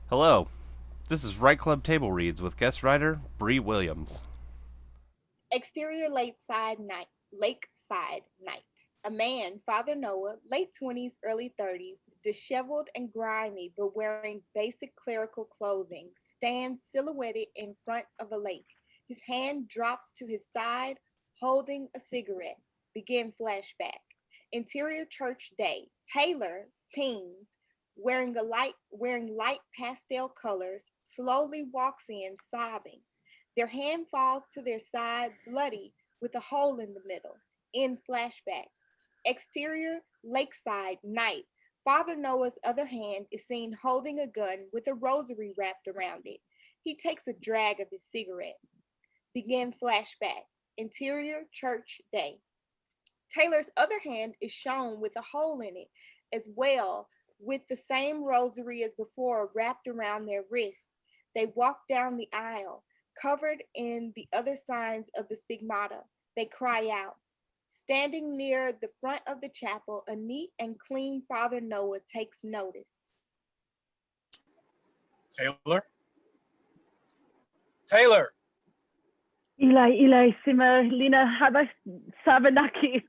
Hello, this is Right Club Table Reads with guest writer Bri Williams. Exterior lakeside night. A man, Father Noah, late 20s, early 30s, disheveled and grimy but wearing basic clerical clothing, stands silhouetted in front of a lake. His hand drops to his side, holding a cigarette. Begin flashback. Interior church day. Taylor, teens, wearing light pastel colors, slowly walks in sobbing. Their hand falls to their side, bloody, with a hole in the middle. In flashback. Exterior, lakeside, night. Father Noah's other hand is seen holding a gun with a rosary wrapped around it. He takes a drag of his cigarette. Begin flashback. Interior, church, day. Taylor's other hand is shown with a hole in it as well, with the same rosary as before wrapped around their wrist. They walk down the aisle, covered in the other signs of the stigmata. They cry out. Standing near the front of the chapel, a neat and clean Father Noah takes notice. Taylor? Taylor! Eli, Simmer, Lina, Habas, Sabanaki.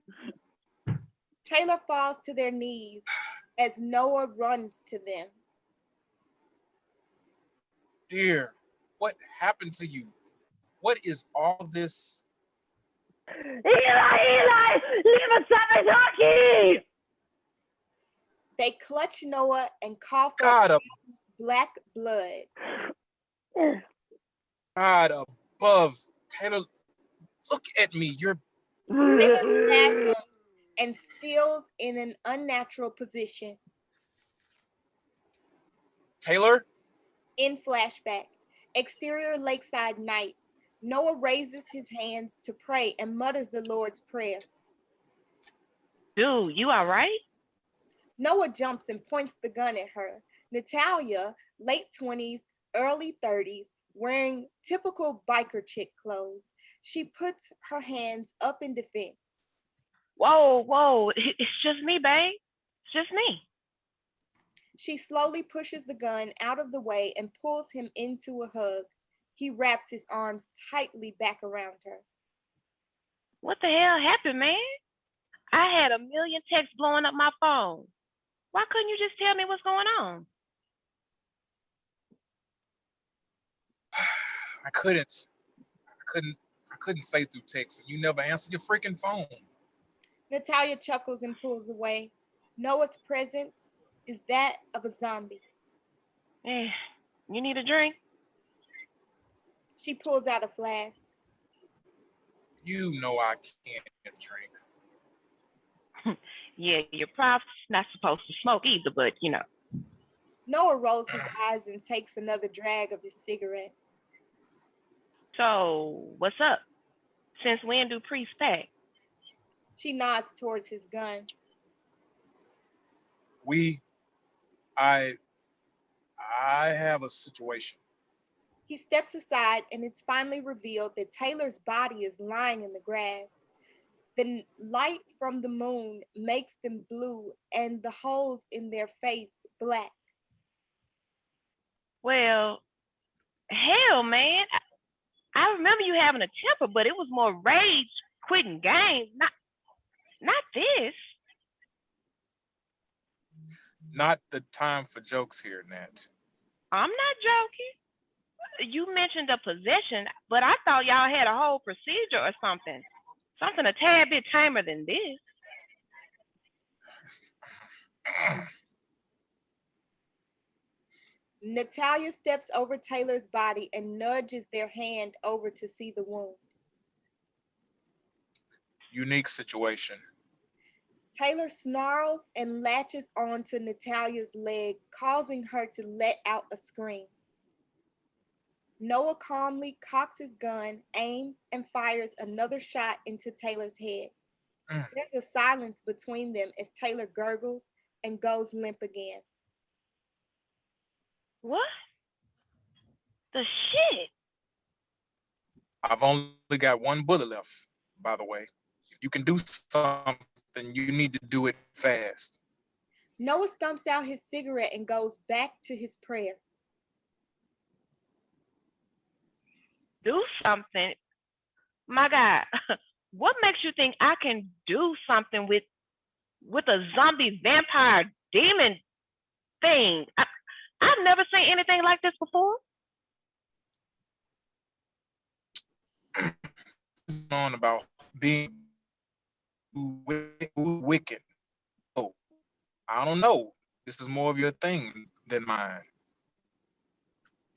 Taylor falls to their knees as Noah runs to them. Dear, what happened to you? What is all this? Eli, Lima Sabanaki! They clutch Noah and cough God, up black blood. God above. Taylor, look at me. You're Taylor and stills in an unnatural position. Taylor? In flashback, exterior lakeside night. Noah raises his hands to pray and mutters the Lord's Prayer. Dude, you all right? Noah jumps and points the gun at her. Natalia, late 20s, early 30s, wearing typical biker chick clothes. She puts her hands up in defense. Whoa, it's just me, babe. It's just me. She slowly pushes the gun out of the way and pulls him into a hug. He wraps his arms tightly back around her. What the hell happened, man? I had a million texts blowing up my phone. Why couldn't you just tell me what's going on? I couldn't say through text, and you never answered your freaking phone. Natalia chuckles and pulls away. Noah's presence is that of a zombie. Eh, you need a drink? She pulls out a flask. You know I can't drink. Yeah, you're probably not supposed to smoke either, but you know. Noah rolls his eyes and takes another drag of his cigarette. So, what's up? Since when do priests pack? She nods towards his gun. I have a situation. He steps aside and it's finally revealed that Taylor's body is lying in the grass. The light from the moon makes them blue and the holes in their face black. Well, hell, man. I remember you having a temper, but it was more rage, quitting games, not this. Not the time for jokes here, Nat. I'm not joking. You mentioned a possession, but I thought y'all had a whole procedure or something. Something a tad bit tamer than this. Natalia steps over Taylor's body and nudges their hand over to see the wound. Unique situation. Taylor snarls and latches onto Natalia's leg, causing her to let out a scream. Noah calmly cocks his gun, aims, and fires another shot into Taylor's head. There's a silence between them as Taylor gurgles and goes limp again. What? The shit? I've only got one bullet left, by the way. If you can do something, you need to do it fast. Noah stumps out his cigarette and goes back to his prayer. do something. My God, what makes you think I can do something with a zombie vampire demon thing? I've never seen anything like this before. On about being wicked. Oh, I don't know. This is more of your thing than mine.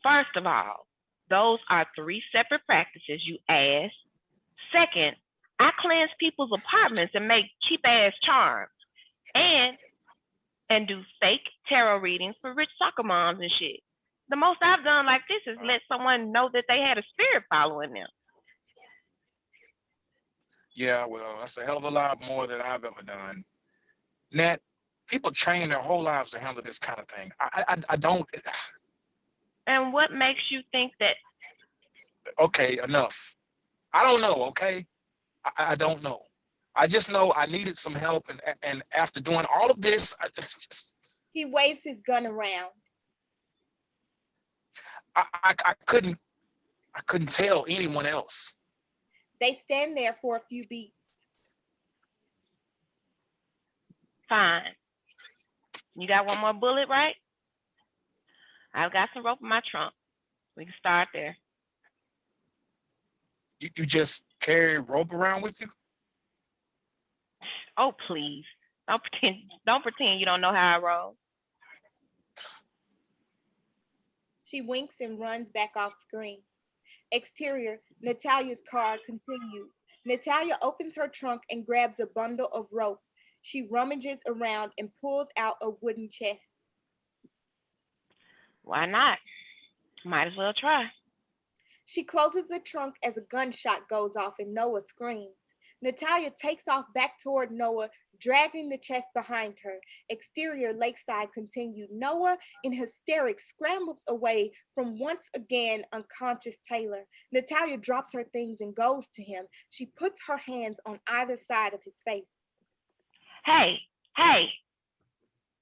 First of all, those are 3 separate practices, you ass. Second, I cleanse people's apartments and make cheap ass charms. And do fake tarot readings for rich soccer moms and shit. The most I've done like this is let someone know that they had a spirit following them. Yeah, well, that's a hell of a lot more than I've ever done. Nat, people train their whole lives to handle this kind of thing. I don't. And what makes you think that? Okay, enough. I don't know, okay? I don't know. I just know I needed some help, and after doing all of this, He waves his gun around. I couldn't tell anyone else. They stand there for a few beats. Fine. You got one more bullet, right? I've got some rope in my trunk. We can start there. You just carry rope around with you? Oh, please. Don't pretend you don't know how I roll. She winks and runs back off screen. Exterior, Natalia's car continued. Natalia opens her trunk and grabs a bundle of rope. She rummages around and pulls out a wooden chest. Why not? Might as well try. She closes the trunk as a gunshot goes off and Noah screams. Natalia takes off back toward Noah, dragging the chest behind her. Exterior, Lakeside continued. Noah, in hysterics, scrambles away from once again unconscious Taylor. Natalia drops her things and goes to him. She puts her hands on either side of his face. Hey,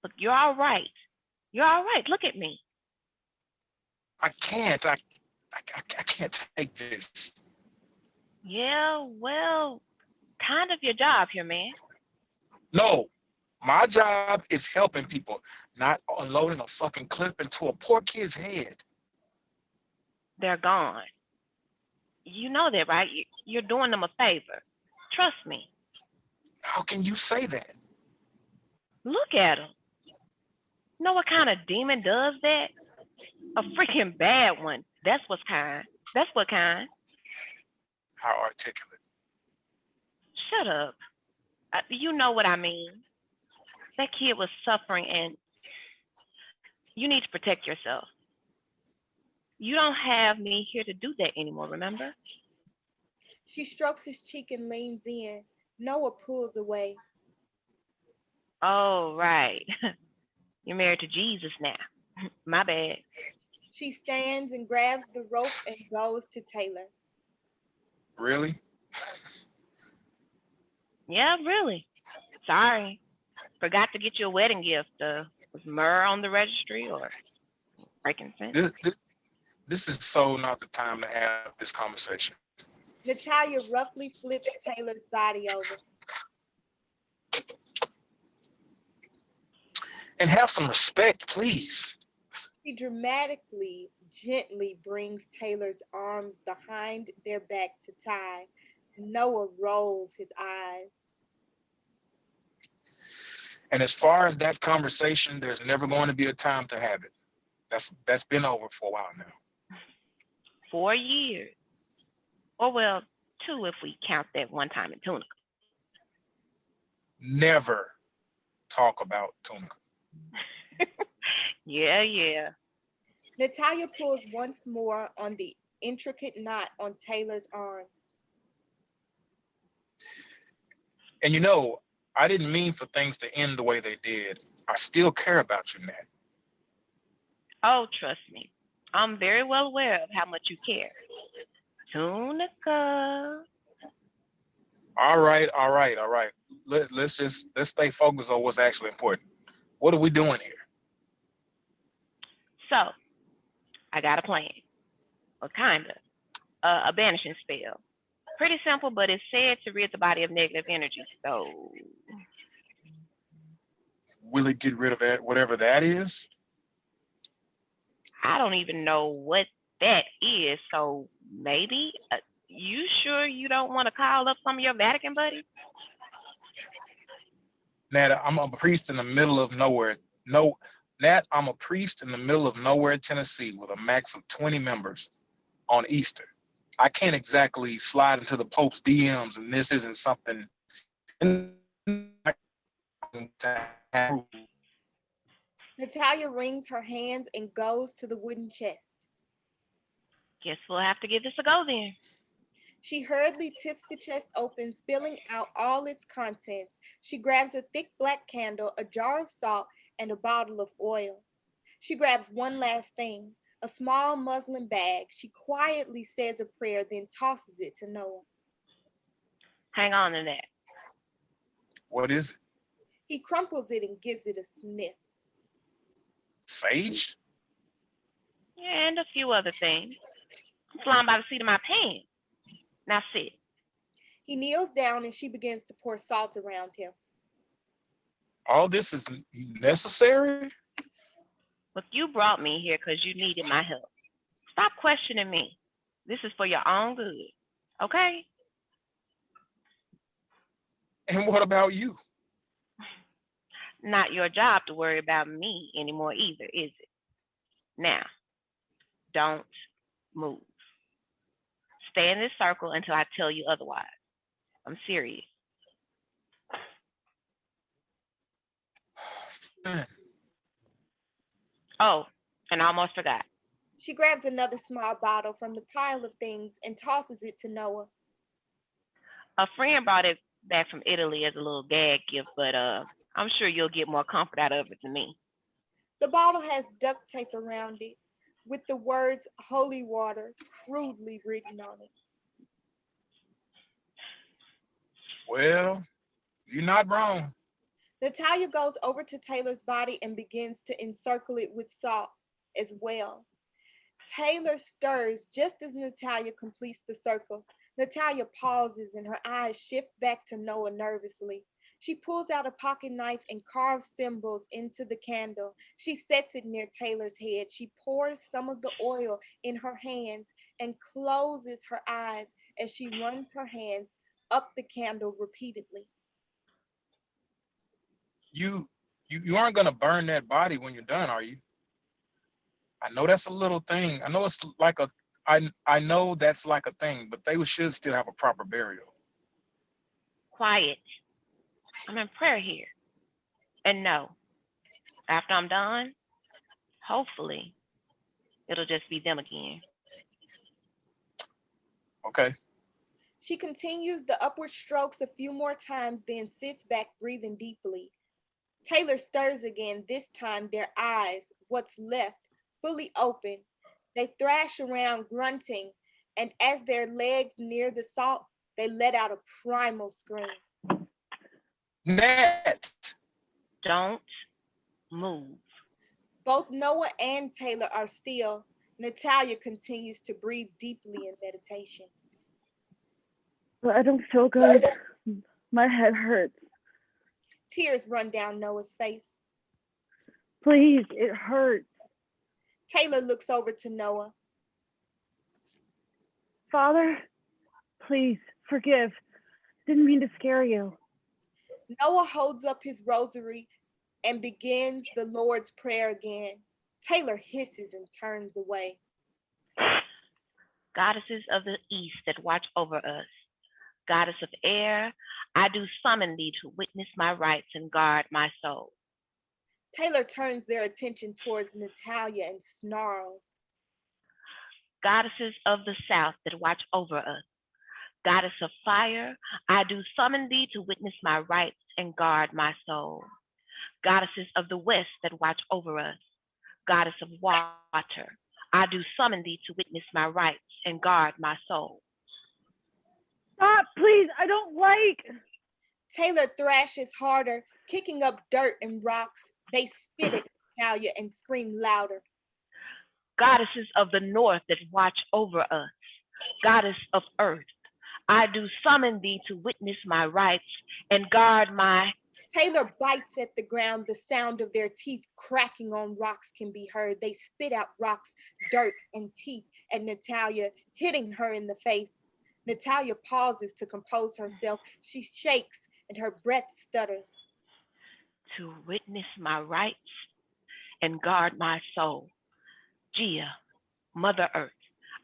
look, you're all right. You're all right. Look at me. I can't take this. Yeah, well, kind of your job here, man. No, my job is helping people, not unloading a fucking clip into a poor kid's head. They're gone. You know that, right? You're doing them a favor. Trust me. How can you say that? Look at him. Know what kind of demon does that? A freaking bad one. That's what kind. How articulate. Shut up. You know what I mean. That kid was suffering and you need to protect yourself. You don't have me here to do that anymore, remember? She strokes his cheek and leans in. Noah pulls away. Oh, right. You're married to Jesus now. My bad. She stands and grabs the rope and goes to Taylor. Really? Yeah, really. Sorry. Forgot to get you a wedding gift. Was myrrh on the registry or frankincense? This is so not the time to have this conversation. Natalia roughly flips Taylor's body over. And have some respect, please. She dramatically, gently brings Taylor's arms behind their back to tie. Noah rolls his eyes. And as far as that conversation, there's never going to be a time to have it. That's been over for a while now. 4 years. Or well, 2 if we count that one time in Tunica. Never talk about Tunica. Yeah. Natalia pulls once more on the intricate knot on Taylor's arms. And you know, I didn't mean for things to end the way they did. I still care about you, Nat. Oh, trust me. I'm very well aware of how much you care. Tunica. All right. Let's stay focused on what's actually important. What are we doing here? So, I got a plan. Well, kind of. a banishing spell. Pretty simple, but it's said to rid the body of negative energy. So Will it get rid of that, whatever that is? I don't even know what that is. So maybe you sure you don't want to call up some of your Vatican buddies? Nat, I'm a priest in the middle of nowhere. No, Nat, I'm a priest in the middle of nowhere, Tennessee, with a max of 20 members on Easter. I can't exactly slide into the Pope's DMs, and this isn't something. Natalia wrings her hands and goes to the wooden chest. Guess we'll have to give this a go then. She hurriedly tips the chest open, spilling out all its contents. She grabs a thick black candle, a jar of salt, and a bottle of oil. She grabs one last thing, a small muslin bag. She quietly says a prayer, then tosses it to Noah. Hang on to that. What is it? He crumples it and gives it a sniff. Sage? Yeah, and a few other things. I'm flying by the seat of my pants. Now sit. He kneels down and she begins to pour salt around him. All this is necessary? Look, you brought me here because you needed my help. Stop questioning me. This is for your own good, okay? And what about you? Not your job to worry about me anymore either, is it? Now, don't move. Stay in this circle until I tell you otherwise. I'm serious. Oh, and I almost forgot. She grabs another small bottle from the pile of things and tosses it to Noah. A friend brought it back from Italy as a little gag gift, but I'm sure you'll get more comfort out of it than me. The bottle has duct tape around it with the words holy water crudely written on it. Well, you're not wrong. Natalia goes over to Taylor's body and begins to encircle it with salt as well. Taylor stirs just as Natalia completes the circle. Natalia pauses and her eyes shift back to Noah nervously. She pulls out a pocket knife and carves symbols into the candle. She sets it near Taylor's head. She pours some of the oil in her hands and closes her eyes as she runs her hands up the candle repeatedly. You aren't gonna burn that body when you're done, are you? I know that's a little thing. I know it's like a I know that's like a thing, but they should still have a proper burial. Quiet. I'm in prayer here. And no, after I'm done, hopefully, it'll just be them again. Okay. She continues the upward strokes a few more times, then sits back, breathing deeply. Taylor stirs again, this time their eyes, what's left, fully open. They thrash around, grunting, and as their legs near the salt, they let out a primal scream. Nat! Don't move. Both Noah and Taylor are still. Natalia continues to breathe deeply in meditation. I don't feel good. My head hurts. Tears run down Noah's face. Please, it hurts. Taylor looks over to Noah. Father, please, forgive. Didn't mean to scare you. Noah holds up his rosary and begins the Lord's Prayer again. Taylor hisses and turns away. Goddesses of the east that watch over us, goddess of air, I do summon thee to witness my rights and guard my soul. Taylor turns their attention towards Natalia and snarls. Goddesses of the south that watch over us, goddess of fire, I do summon thee to witness my rights and guard my soul. Goddesses of the west that watch over us, goddess of water, I do summon thee to witness my rights and guard my soul. Stop, please, I don't like. Taylor thrashes harder, kicking up dirt and rocks. They spit at Natalia and scream louder. Goddesses of the north that watch over us, goddess of earth, I do summon thee to witness my rights and guard my. Taylor bites at the ground. The sound of their teeth cracking on rocks can be heard. They spit out rocks, dirt, and teeth at Natalia, hitting her in the face. Natalia pauses to compose herself. She shakes and her breath stutters. To witness my rights and guard my soul. Gia, Mother Earth,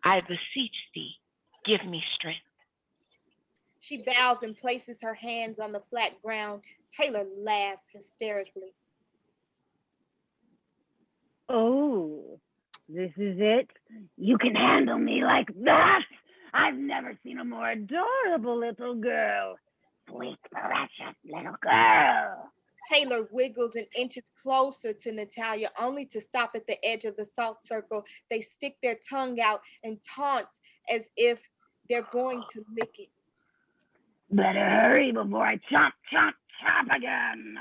I beseech thee, give me strength. She bows and places her hands on the flat ground. Taylor laughs hysterically. Oh, this is it? You can handle me like that? I've never seen a more adorable little girl. Sweet, precious little girl. Taylor wiggles and inches closer to Natalia, only to stop at the edge of the salt circle. They stick their tongue out and taunt as if they're going to lick it. Better hurry before I chomp, chomp, chomp again.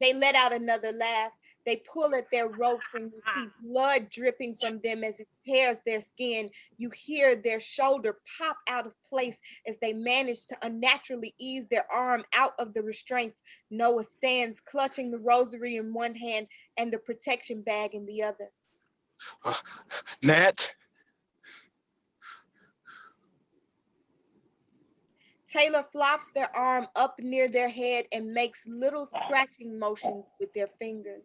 They let out another laugh. They pull at their ropes and you see blood dripping from them as it tears their skin. You hear their shoulder pop out of place as they manage to unnaturally ease their arm out of the restraints. Noah stands clutching the rosary in one hand and the protection bag in the other. Nat, Taylor flops their arm up near their head and makes little scratching motions with their fingers.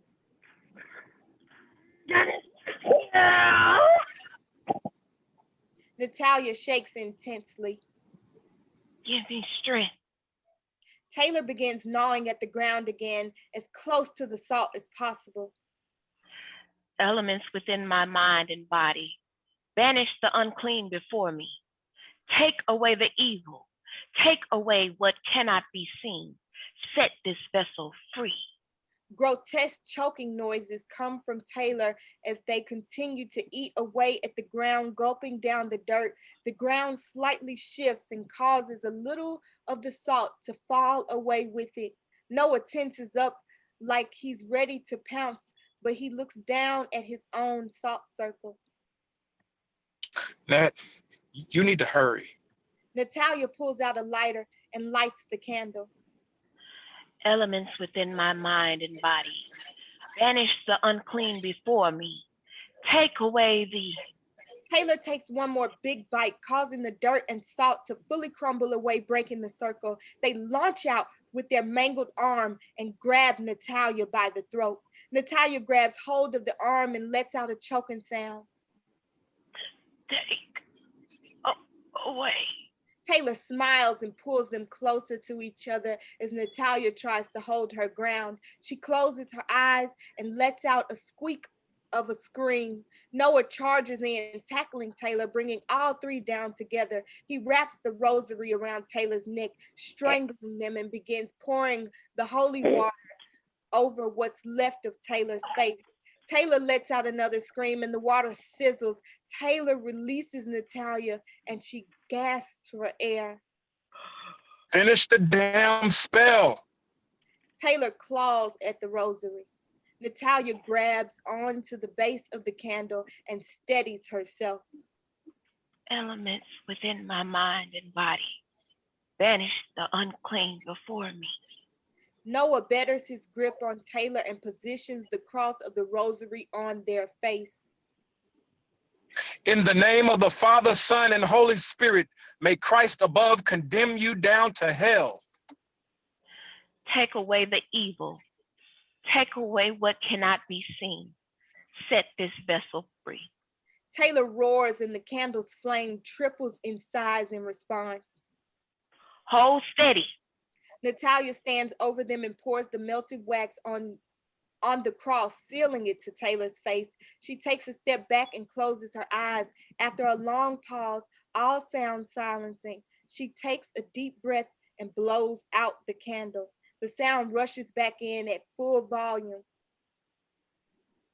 Natalia shakes intensely. Give me strength. Taylor begins gnawing at the ground again, as close to the salt as possible. Elements within my mind and body, banish the unclean before me. Take away the evil. Take away what cannot be seen. Set this vessel free. Grotesque choking noises come from Taylor as they continue to eat away at the ground, gulping down the dirt. The ground slightly shifts and causes a little of the salt to fall away with it. Noah tenses up like he's ready to pounce, but he looks down at his own salt circle. Nat, you need to hurry. Natalia pulls out a lighter and lights the candle. Elements within my mind and body, banish the unclean before me. Take away the. Taylor takes one more big bite, causing the dirt and salt to fully crumble away, breaking the circle. They launch out with their mangled arm and grab Natalia by the throat. Natalia grabs hold of the arm and lets out a choking sound. Take away. Taylor smiles and pulls them closer to each other as Natalia tries to hold her ground. She closes her eyes and lets out a squeak of a scream. Noah charges in, tackling Taylor, bringing all three down together. He wraps the rosary around Taylor's neck, strangling them, and begins pouring the holy water over what's left of Taylor's face. Taylor lets out another scream and the water sizzles. Taylor releases Natalia and she gasps for air. Finish the damn spell. Taylor claws at the rosary. Natalia grabs onto the base of the candle and steadies herself. Elements within my mind and body, banish the unclean before me. Noah betters his grip on Taylor and positions the cross of the rosary on their face. In the name of the Father, Son, and Holy Spirit, may Christ above condemn you down to hell. Take away the evil. Take away what cannot be seen. Set this vessel free. Taylor roars and the candle's flame triples in size in response. Hold steady. Natalia stands over them and pours the melted wax on the cross, sealing it to Taylor's face. She takes a step back and closes her eyes. After a long pause, all sound silencing, she takes a deep breath and blows out the candle. The sound rushes back in at full volume.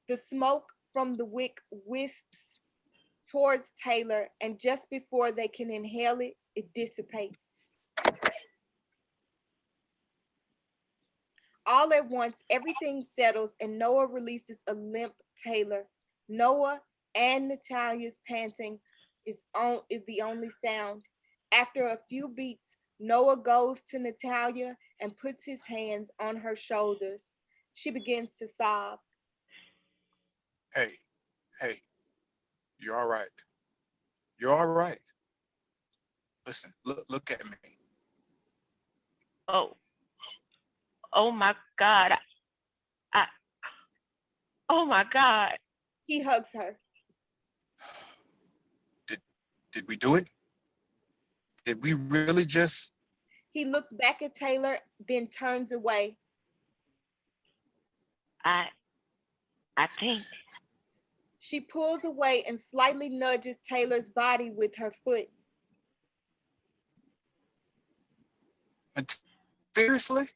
The smoke from the wick wisps towards Taylor, and just before they can inhale it, it dissipates. All at once, everything settles and Noah releases a limp Taylor. Noah and Natalia's panting is the only sound. After a few beats, Noah goes to Natalia and puts his hands on her shoulders. She begins to sob. Hey, hey, you're all right. You're all right. Listen, look at me. Oh, oh my God. I, oh my God. He hugs her. Did we do it? Did we really just? He looks back at Taylor, then turns away. I think. She pulls away and slightly nudges Taylor's body with her foot. Seriously?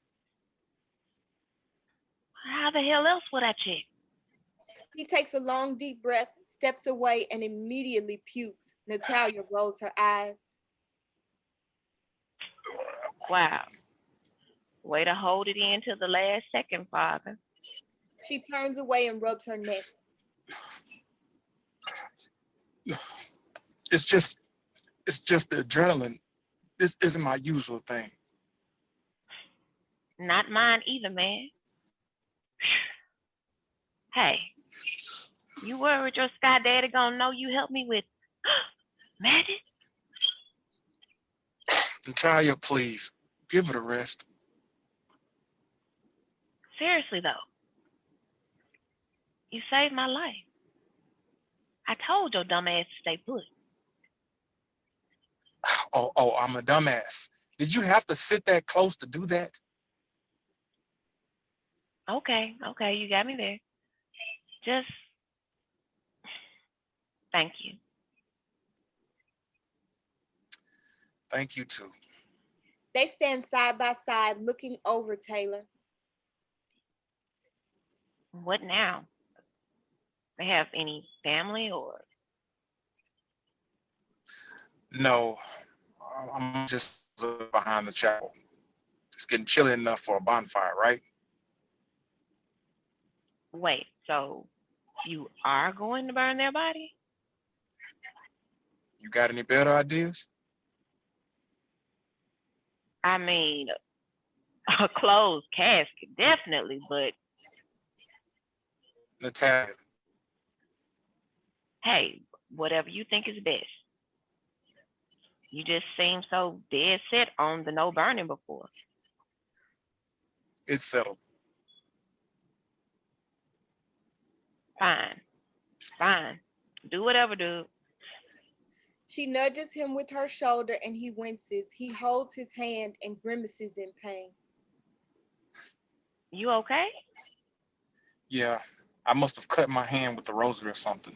How the hell else would I check? He takes a long, deep breath, steps away, and immediately pukes. Natalia rolls her eyes. Wow. Way to hold it in till the last second, Father. She turns away and rubs her neck. It's just the adrenaline. This isn't my usual thing. Not mine either, man. Hey, you worried your sky daddy gonna know you helped me with magic? Natalia, please, give it a rest. Seriously though, you saved my life. I told your dumb ass to stay put. Oh, I'm a dumbass. Did you have to sit that close to do that? Okay, you got me there. Just thank you. Thank you too. They stand side by side looking over Taylor. What now? They have any family or? No, I'm just behind the chapel. It's getting chilly enough for a bonfire, right? Wait, so you are going to burn their body? You got any better ideas? I mean, a closed casket, definitely, but Natalia, hey, whatever you think is best. You just seem so dead set on the no burning before. it's settled. Fine. Do whatever, dude. She nudges him with her shoulder and he winces. He holds his hand and grimaces in pain. You okay? Yeah, I must have cut my hand with the rosary or something.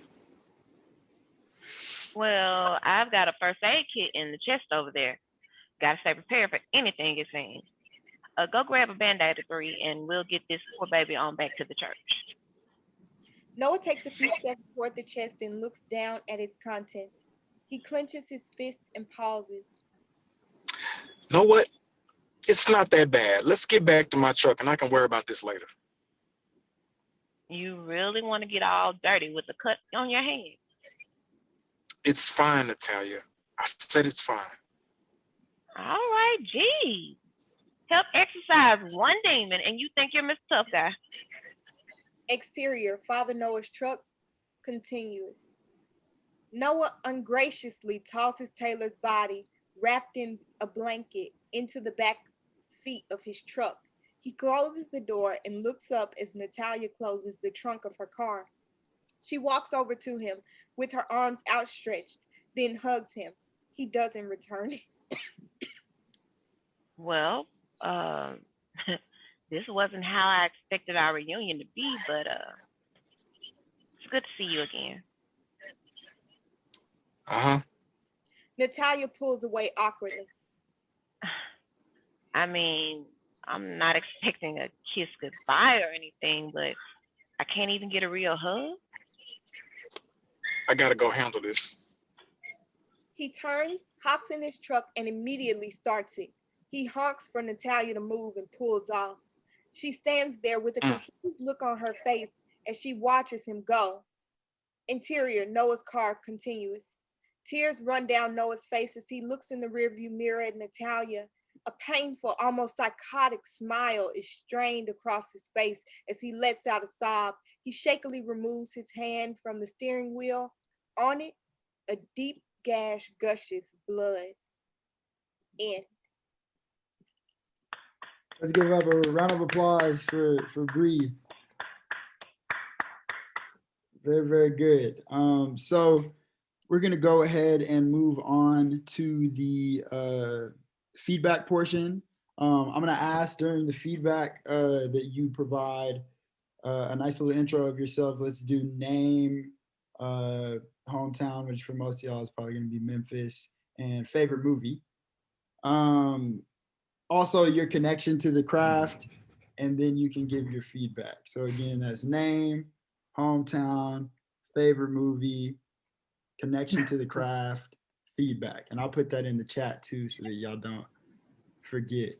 Well, I've got a first aid kit in the chest over there. Gotta stay prepared for anything it seems. Go grab a Band-Aid or 3 and we'll get this poor baby on back to the church. Noah takes a few steps toward the chest and looks down at its contents. He clenches his fist and pauses. You know what? It's not that bad. Let's get back to my truck and I can worry about this later. You really want to get all dirty with a cut on your hand? It's fine, Natalia. I said it's fine. All right, geez. Help exercise one demon and you think you're Mr. Tough Guy. Exterior, Father Noah's truck continues. Noah ungraciously tosses Taylor's body, wrapped in a blanket, into the back seat of his truck. He closes the door and looks up as Natalia closes the trunk of her car. She walks over to him with her arms outstretched, then hugs him. He doesn't return. Well, this wasn't how I expected our reunion to be, but it's good to see you again. Uh-huh. Natalia pulls away awkwardly. I mean, I'm not expecting a kiss goodbye or anything, but I can't even get a real hug. I gotta go handle this. He turns, hops in his truck, and immediately starts it. He honks for Natalia to move and pulls off. She stands there with a confused look on her face as she watches him go. Interior, Noah's car continues. Tears run down Noah's face as he looks in the rearview mirror at Natalia. A painful, almost psychotic smile is strained across his face as he lets out a sob. He shakily removes his hand from the steering wheel. On it, a deep gash gushes blood. End. Let's give up a round of applause for Bri. Very, very good. So we're gonna go ahead and move on to the feedback portion. I'm gonna ask during the feedback that you provide a nice little intro of yourself. Let's do name, hometown, which for most of y'all is probably gonna be Memphis, and favorite movie. Also your connection to the craft, and then you can give your feedback. So again, that's name, hometown, favorite movie, connection to the craft, feedback. And I'll put that in the chat too so that y'all don't forget.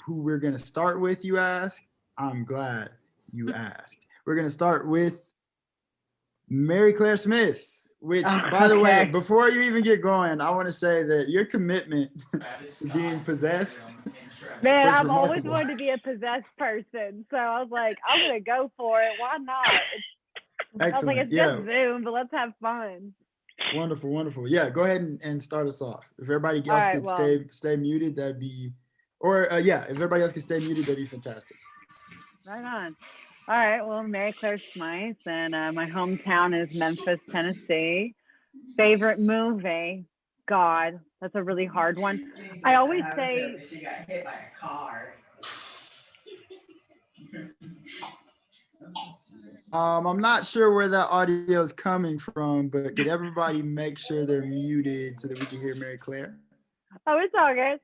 Who we're gonna start with, you ask? I'm glad you asked. We're gonna start with Mary Claire Smith, which, by the way, before you even get going, I want to say that your commitment to being possessed. Man, was I've always remarkable. wanted to be a possessed person, so I was like, I'm gonna go for it. Why not? I was like, Excellent. it's Yeah, just Zoom, but let's have fun. wonderful, wonderful. Yeah, go ahead and start us off. If everybody else All right, could well. stay muted, that'd be, or yeah, if everybody else could stay muted, that'd be fantastic. Right on. All right, well, Mary Claire Smythe, and my hometown is Memphis, Tennessee. Favorite movie? God, that's a really hard one. I always say She got hit by a car. I'm not sure where that audio is coming from, but could everybody make sure they're muted so that we can hear Mary Claire? Oh, it's all good.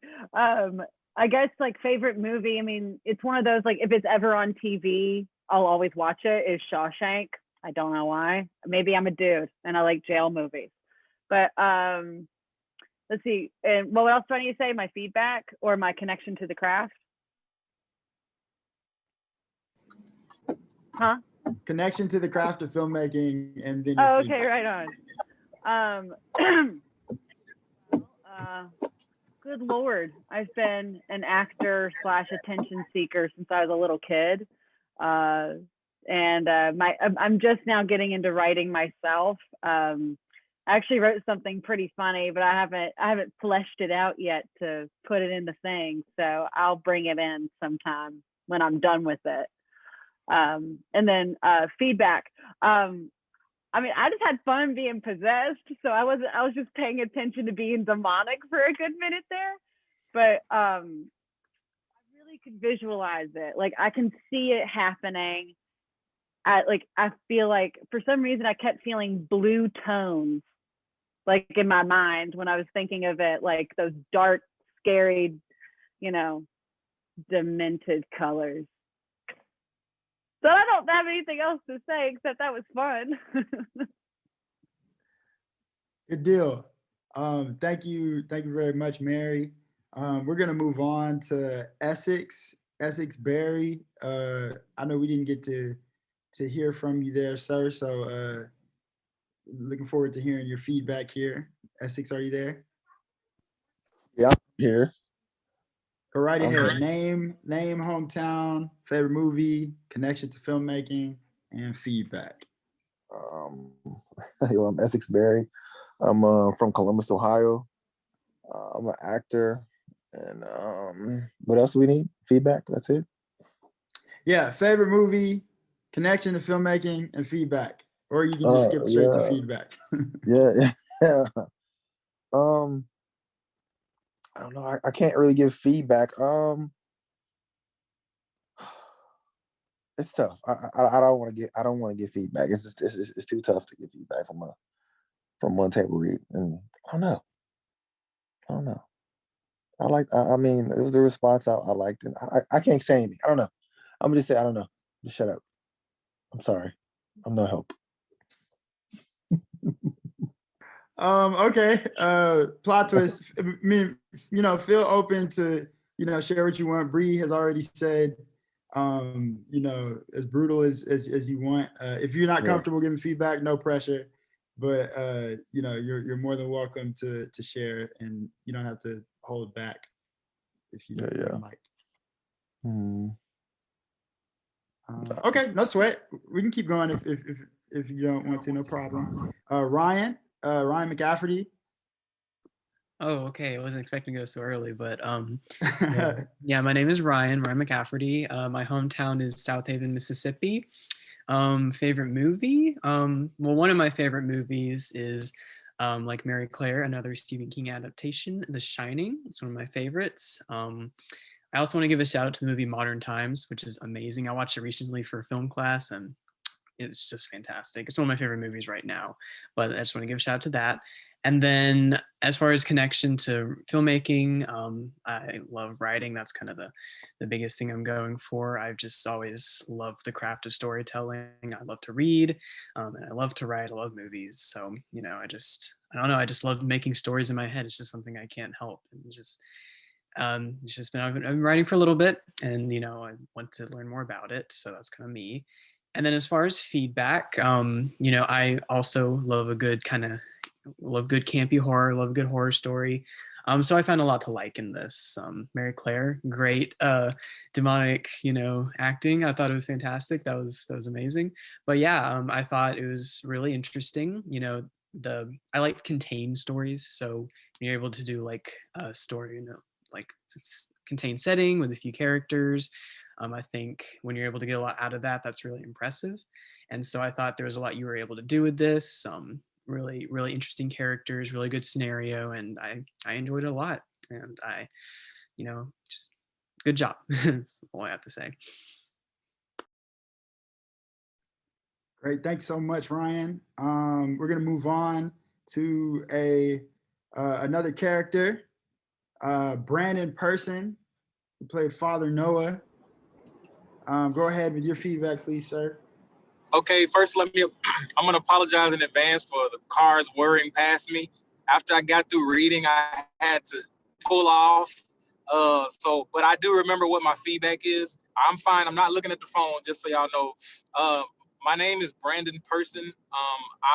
I guess like favorite movie. I mean, it's one of those like if it's ever on TV, I'll always watch it. Is Shawshank. I don't know why. Maybe I'm a dude and I like jail movies. But let's see. And what else do I need to say? My feedback or my connection to the craft? Huh? Connection to the craft of filmmaking, and then. Oh, okay, right on. Good Lord, I've been an actor / attention seeker since I was a little kid, and I'm just now getting into writing myself. I actually wrote something pretty funny, but I haven't fleshed it out yet to put it in the thing. So I'll bring it in sometime when I'm done with it. And then feedback. I mean, I just had fun being possessed, so I was just paying attention to being demonic for a good minute there. But I really could visualize it. Like I can see it happening. I feel like for some reason I kept feeling blue tones like in my mind when I was thinking of it, like those dark, scary, demented colors. So I don't have anything else to say except that was fun. Good deal. Thank you very much, Mary. We're gonna move on to Essex Barry. I know we didn't get to hear from you there, sir. So looking forward to hearing your feedback here. Essex, are you there? Yeah, I'm here. Go right ahead. Name, hometown, favorite movie, connection to filmmaking, and feedback. I'm Essex Berry. I'm from Columbus, Ohio. I'm an actor. And what else do we need? Feedback? That's it? Yeah, favorite movie, connection to filmmaking, and feedback. Or you can just skip straight to feedback. yeah. I don't know. I can't really give feedback. It's tough. I don't want to give feedback. It's just it's too tough to give feedback from one table read. And I don't know. I mean, it was the response I liked, and I can't say anything. I don't know. I'm gonna just say I don't know. Just shut up. I'm sorry. I'm no help. Okay. Plot twist. I mean, feel open to, share what you want. Bri has already said, as brutal as you want. If you're not comfortable giving feedback, no pressure. but you know, you're more than welcome to share, and you don't have to hold back if you Yeah. like. Hmm. Okay, no sweat. We can keep going if you don't want to, no problem. Ryan McCafferty. Oh, okay. I wasn't expecting to go so early, but so, yeah, my name is Ryan McCafferty. My hometown is South Haven, Mississippi. Favorite movie? Well, one of my favorite movies is like Mary Claire, another Stephen King adaptation, The Shining. It's one of my favorites. I also want to give a shout out to the movie Modern Times, which is amazing. I watched it recently for film class, and it's just fantastic. It's one of my favorite movies right now, but I just want to give a shout out to that. And then as far as connection to filmmaking, I love writing. That's kind of the biggest thing I'm going for. I've just always loved the craft of storytelling. I love to read, and I love to write. I love movies. So, you know, I don't know. I just love making stories in my head. It's just something I can't help. And it's just been I've been writing for a little bit, and you know, I want to learn more about it. So that's kind of me. And then as far as feedback, you know, I also love love good campy horror, love a good horror story. So I found a lot to like in this. Mary Claire, great demonic, you know, acting. I thought it was fantastic. That was amazing. But yeah, I thought it was really interesting. You know, I like contained stories, so you're able to do like a story, you know, like contained setting with a few characters. I think when you're able to get a lot out of that, that's really impressive. And so I thought there was a lot you were able to do with this. Really, really interesting characters, really good scenario, and I enjoyed it a lot. And you know, just good job. That's all I have to say. Great, thanks so much, Ryan. We're gonna move on to another character, Brandon Person, who played Father Noah. Go ahead with your feedback, please, sir. Okay, first I'm gonna apologize in advance for the cars whirring past me. After I got through reading, I had to pull off. But I do remember what my feedback is. I'm fine. I'm not looking at the phone, just so y'all know. My name is Brandon Person.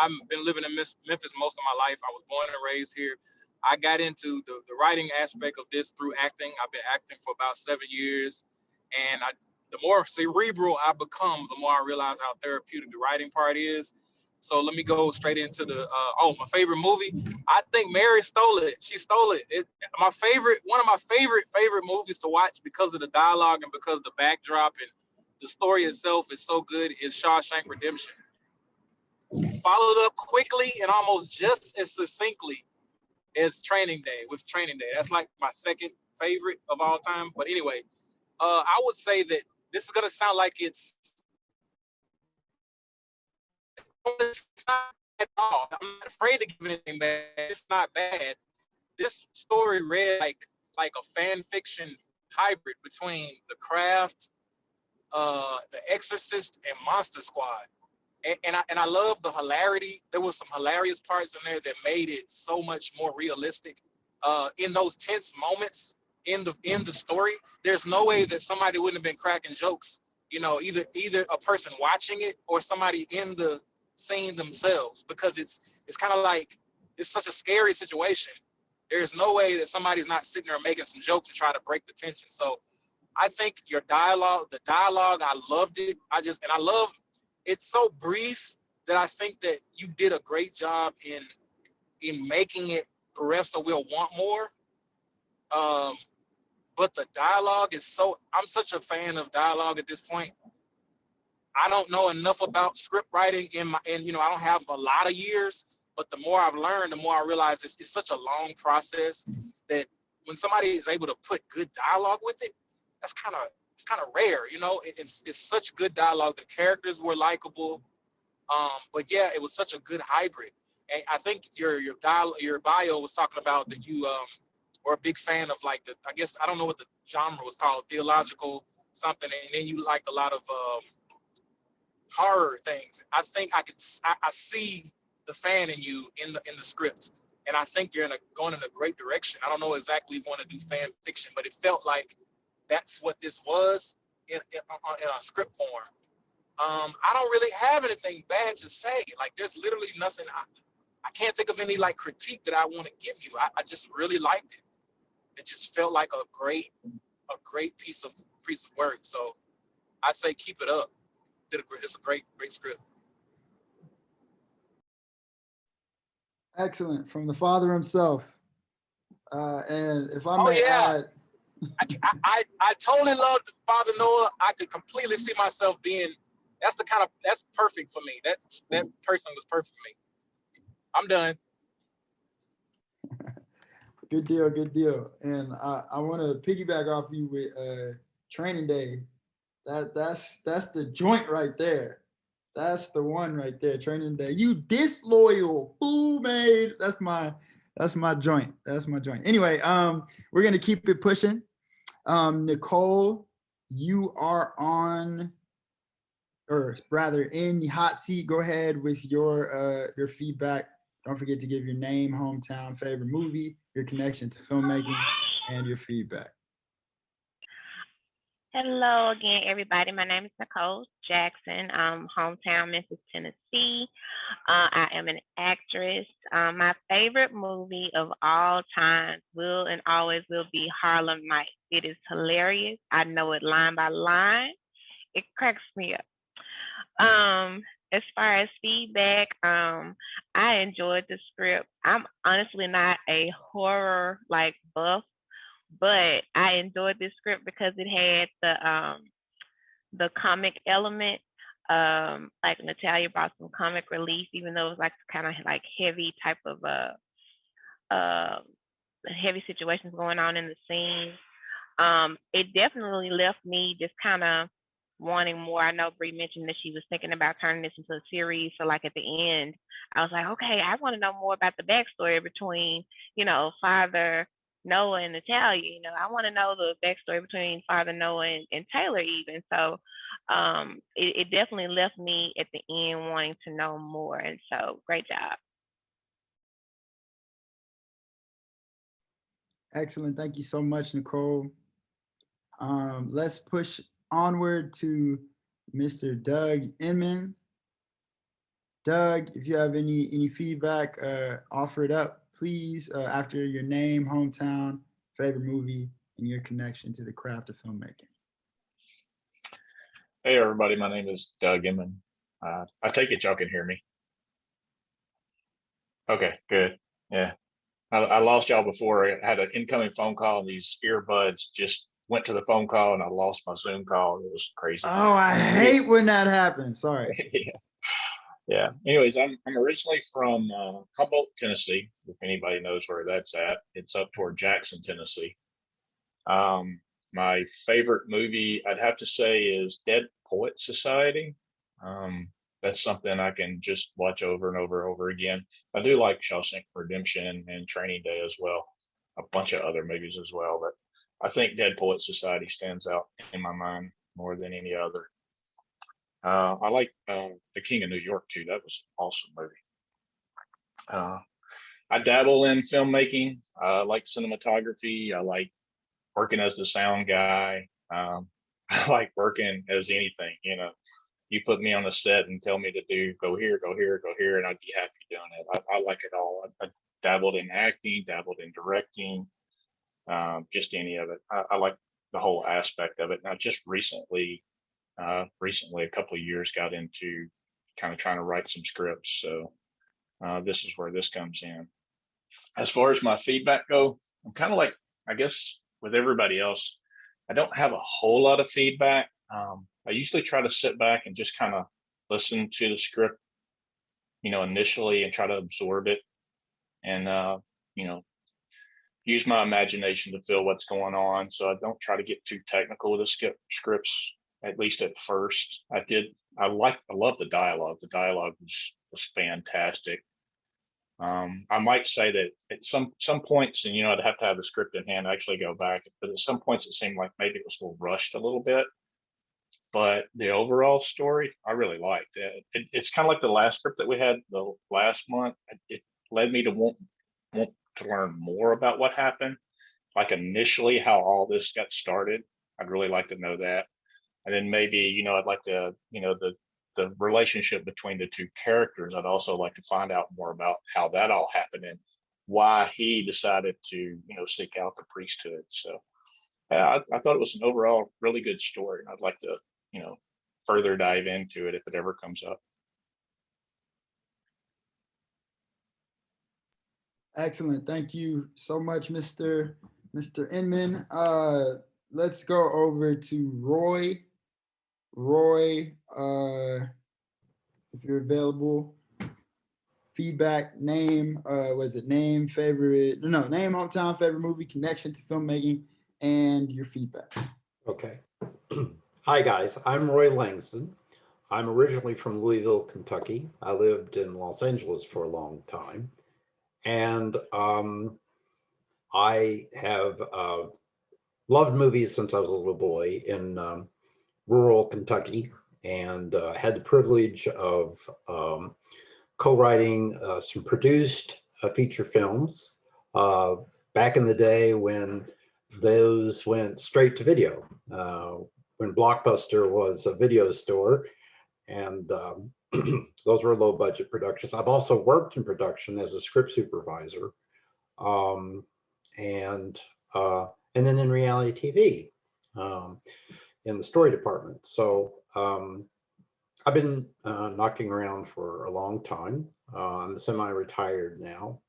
I've been living in Memphis most of my life. I was born and raised here. I got into the writing aspect of this through acting. I've been acting for about 7 years, and the more cerebral I become, the more I realize how therapeutic the writing part is. So let me go straight into my favorite movie. I think Mary stole it. She stole it. One of my favorite movies to watch because of the dialogue and because of the backdrop and the story itself is so good is Shawshank Redemption. Followed up quickly and almost just as succinctly as Training Day with Training Day. That's like my second favorite of all time. But anyway, I would say that this is gonna sound like it's not at all. I'm not afraid to give anything bad. It's not bad. This story read like a fan fiction hybrid between The Craft, The Exorcist, and Monster Squad. And I love the hilarity. There was some hilarious parts in there that made it so much more realistic. In those tense moments in the story, there's no way that somebody wouldn't have been cracking jokes. You know, either a person watching it or somebody in the scene themselves, because it's kind of like it's such a scary situation. There's no way that somebody's not sitting there making some jokes to try to break the tension. So I think the dialogue, I loved it. I love it's so brief that I think that you did a great job in making it bereft so we'll want more. But the dialogue is I'm such a fan of dialogue at this point. I don't know enough about script writing and you know, I don't have a lot of years, but the more I've learned, the more I realize it's such a long process that when somebody is able to put good dialogue with it, it's kind of rare, you know. It's such good dialogue. The characters were likable, but yeah, it was such a good hybrid. And I think your bio was talking about that you were a big fan of like I guess I don't know what the genre was called, theological something, and then you liked a lot of horror things. I think I see the fan in you in the script, and I think you're going in a great direction. I don't know exactly if you want to do fan fiction, but it felt like that's what this was in a script form. I don't really have anything bad to say. Like, there's literally nothing. I can't think of any like critique that I want to give you. I just really liked it. It just felt like a great piece of work. So I say keep it up. It's a great script. Excellent, from the father himself. And if I Oh may yeah, add, I totally loved Father Noah. I could completely see myself being. That's perfect for me. That person was perfect for me. I'm done. good deal, good deal. And I want to piggyback off you with Training Day. That's the joint right there. That's the one right there. Training Day. You disloyal fool, made. That's my joint. That's my joint. Anyway, we're gonna keep it pushing. Nicole, you are on, or rather in the hot seat. Go ahead with your feedback. Don't forget to give your name, hometown, favorite movie, your connection to filmmaking, and your feedback. Hello again, everybody. My name is Nicole Jackson, hometown Memphis, Tennessee. I am an actress. My favorite movie of all time will and always will be Harlem Nights. It is hilarious. I know it line by line. It cracks me up. As far as feedback, I enjoyed the script. I'm honestly not a horror like buff, but I enjoyed this script because it had the comic element. Like Natalia brought some comic relief, even though it was like kind of like heavy type of heavy situations going on in the scene. It definitely left me just kind of wanting more. I know Bri mentioned that she was thinking about turning this into a series. So like at the end, I was like, okay, I want to know more about the backstory between, Father Noah and Natalia. I want to know the backstory between Father Noah and Taylor even. So it definitely left me at the end wanting to know more. And so great job. Excellent. Thank you so much, Nicole. Let's push onward to Mr. Doug Inman. Doug, if you have any feedback, offer it up, please, after your name, hometown, favorite movie, and your connection to the craft of filmmaking. Hey everybody, my name is Doug Inman. I take it y'all can hear me. Okay, good. Yeah, I lost y'all before. I had an incoming phone call and these earbuds just went to the phone call and I lost my Zoom call. It was crazy. Oh, I hate when that happens. Sorry. Yeah. Anyways, I'm originally from Humboldt, Tennessee. If anybody knows where that's at, it's up toward Jackson, Tennessee. My favorite movie, I'd have to say, is Dead Poet Society. That's something I can just watch over and over and over again. I do like Shawshank Redemption and Training Day as well, a bunch of other movies as well, but I think Dead Poet Society stands out in my mind more than any other. I like The King of New York too. That was an awesome movie. I dabble in filmmaking. I like cinematography. I like working as the sound guy. I like working as anything. You put me on the set and tell me to go here, go here, go here, and I'd be happy doing it. I like it all. I dabbled in acting, dabbled in directing, just any of it. I like the whole aspect of it. And I just recently, a couple of years, got into kind of trying to write some scripts. So this is where this comes in. As far as my feedback go, I'm kind of like, I guess with everybody else, I don't have a whole lot of feedback. I usually try to sit back and just kind of listen to the script, initially and try to absorb it and, use my imagination to feel what's going on. So I don't try to get too technical with the scripts, at least at first. I love the dialogue. The dialogue was fantastic. I might say that at some points, and I'd have to have the script in hand, actually go back, but at some points it seemed like maybe it was a little rushed a little bit. But the overall story, I really liked it. It's kind of like the last script that we had the last month. It led me to want to learn more about what happened, like initially how all this got started. I'd really like to know that. And then maybe, I'd like to, the relationship between the two characters. I'd also like to find out more about how that all happened and why he decided to, you know, seek out the priesthood. So I thought it was an overall really good story, and I'd like to, you know, further dive into it if it ever comes up. Excellent. Thank you so much, Mr. Inman. Let's go over to Roy. Roy, if you're available, feedback, name, was it name, favorite, no, name, hometown, favorite movie, connection to filmmaking, and your feedback. Okay. Hi, guys. I'm Roy Langston. I'm originally from Louisville, Kentucky. I lived in Los Angeles for a long time. And I have loved movies since I was a little boy in rural Kentucky, and had the privilege of co-writing some produced feature films back in the day when those went straight to video, when Blockbuster was a video store, and those were low budget productions. I've also worked in production as a script supervisor, and then in reality TV in the story department. So I've been knocking around for a long time. I'm semi-retired now.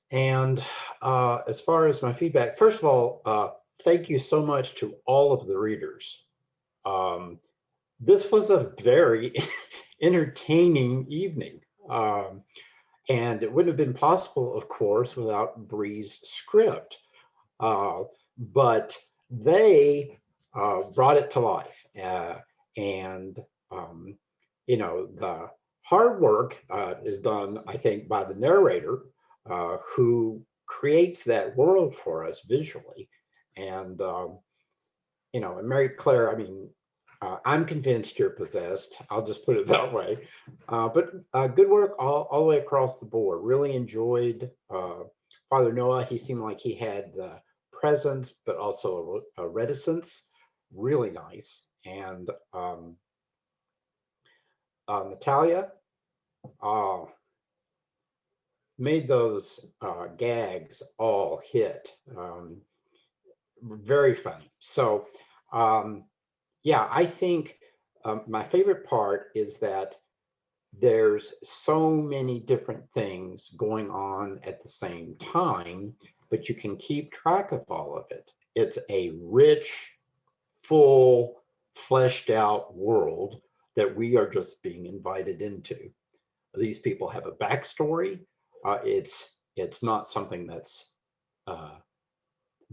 And as far as my feedback, first of all, thank you so much to all of the readers. This was a very entertaining evening. And it wouldn't have been possible, of course, without Bri's script. But they brought it to life. And, you know, the hard work is done, I think, by the narrator, who creates that world for us visually. And, you know, and Mary Claire, I mean, I'm convinced you're possessed. I'll just put it that way. But good work all the way across the board. Really enjoyed Father Noah. He seemed like he had the presence, but also a reticence. Really nice. And Natalia made those gags all hit. Very funny. So, yeah, I think my favorite part is that there's so many different things going on at the same time, but you can keep track of all of it. It's a rich, full, fleshed out world that we are just being invited into. These people have a backstory. It's not something that's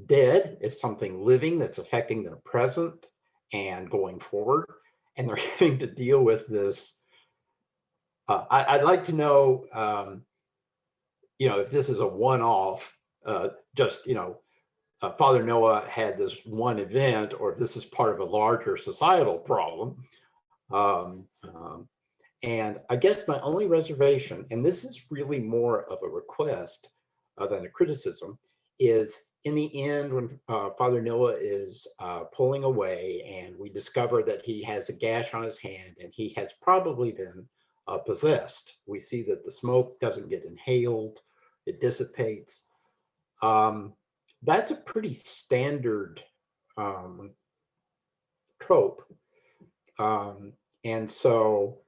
dead. It's something living that's affecting their present and going forward. And they're having to deal with this. I'd like to know, you know, if this is a one-off, just, you know, Father Noah had this one event, or if this is part of a larger societal problem. And I guess my only reservation, and this is really more of a request than a criticism, is in the end when Father Noah is pulling away and we discover that he has a gash on his hand and he has probably been possessed. We see that the smoke doesn't get inhaled, it dissipates. That's a pretty standard trope. And so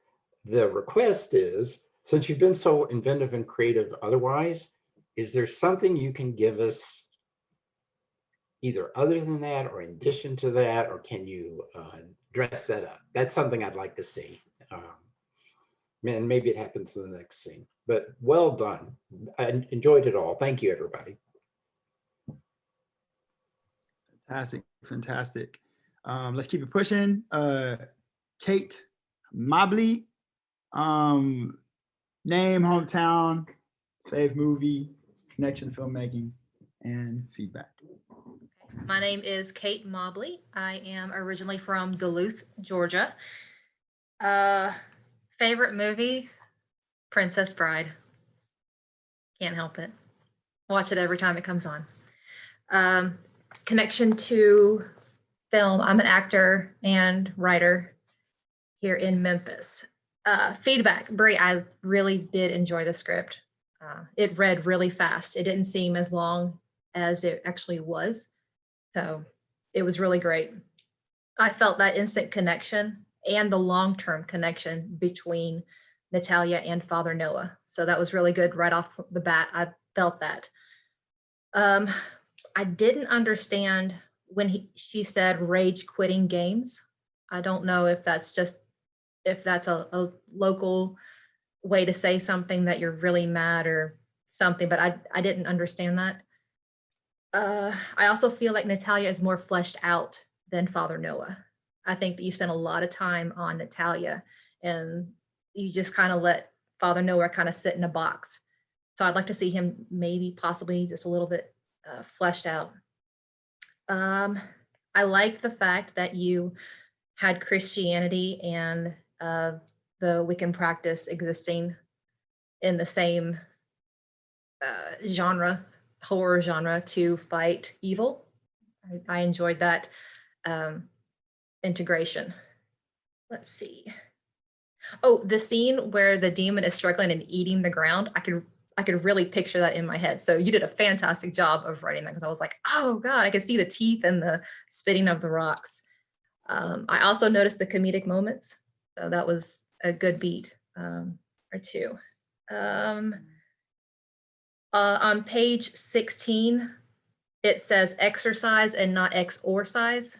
the request is, since you've been so inventive and creative otherwise, is there something you can give us either other than that or in addition to that, or can you dress that up? That's something I'd like to see. And maybe it happens in the next scene, but well done. I enjoyed it all. Thank you, everybody. Fantastic, fantastic. Let's keep it pushing. Kate Mobley, name, hometown, fave movie, connection to filmmaking, and feedback. My name is Kate Mobley. I am originally from Duluth, Georgia. Favorite movie, Princess Bride. Can't help it. Watch it every time it comes on. Connection to film, I'm an actor and writer. here in Memphis. Feedback, Bri, I really did enjoy the script. It read really fast. It didn't seem as long as it actually was. So it was really great. I felt that instant connection and the long-term connection between Natalia and Father Noah. So that was really good right off the bat. I felt that. I didn't understand when she said rage quitting games. I don't know if that's a local way to say something that you're really mad or something, but I didn't understand that. I also feel like Natalia is more fleshed out than Father Noah. I think that you spent a lot of time on Natalia and you just kind of let Father Noah kind of sit in a box. So I'd like to see him maybe possibly just a little bit fleshed out. I like the fact that you had Christianity and the Wiccan practice existing in the same horror genre to fight evil. I enjoyed that integration. Let's see. Oh, the scene where the demon is struggling and eating the ground, I could really picture that in my head. So you did a fantastic job of writing that, because I was like, oh God, I could see the teeth and the spitting of the rocks. I also noticed the comedic moments. So that was a good beat or two. On page 16, it says exercise and not exorcise.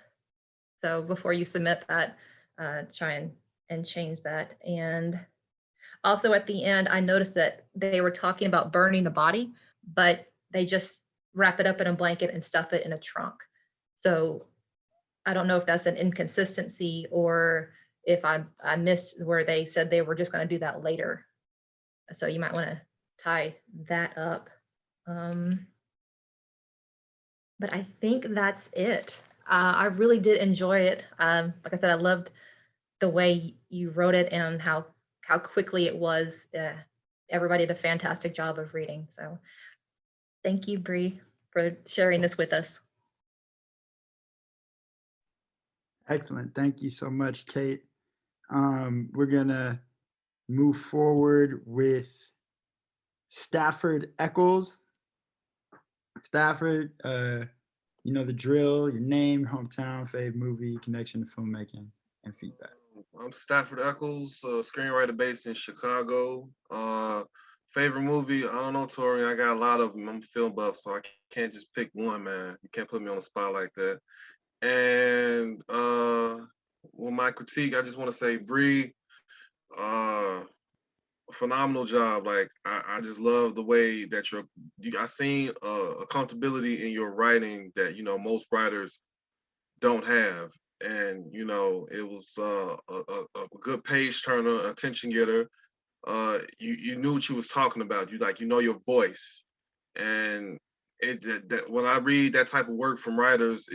So before you submit that, try and change that. And also at the end, I noticed that they were talking about burning the body, but they just wrap it up in a blanket and stuff it in a trunk. So I don't know if that's an inconsistency or if I missed where they said they were just going to do that later. So you might want to tie that up. But I think that's it. I really did enjoy it. Like I said, I loved the way you wrote it and how quickly it was. Everybody did a fantastic job of reading. So thank you, Bri, for sharing this with us. Excellent. Thank you so much, Kate. We're going to move forward with Stafford Eccles. Stafford, you know the drill, your name, hometown, fave movie, connection to filmmaking, and feedback. I'm Stafford Eccles, screenwriter based in Chicago. Favorite movie, I don't know, Tori, I got a lot of them. I'm a film buff, so I can't just pick one, man. You can't put me on the spot like that. And with my critique, I just want to say, Bri, phenomenal job. Like I just love the way that I seen a comfortability in your writing that most writers don't have, and it was a good page turner, attention getter. You knew what you was talking about. You your voice, and that when I read that type of work from writers,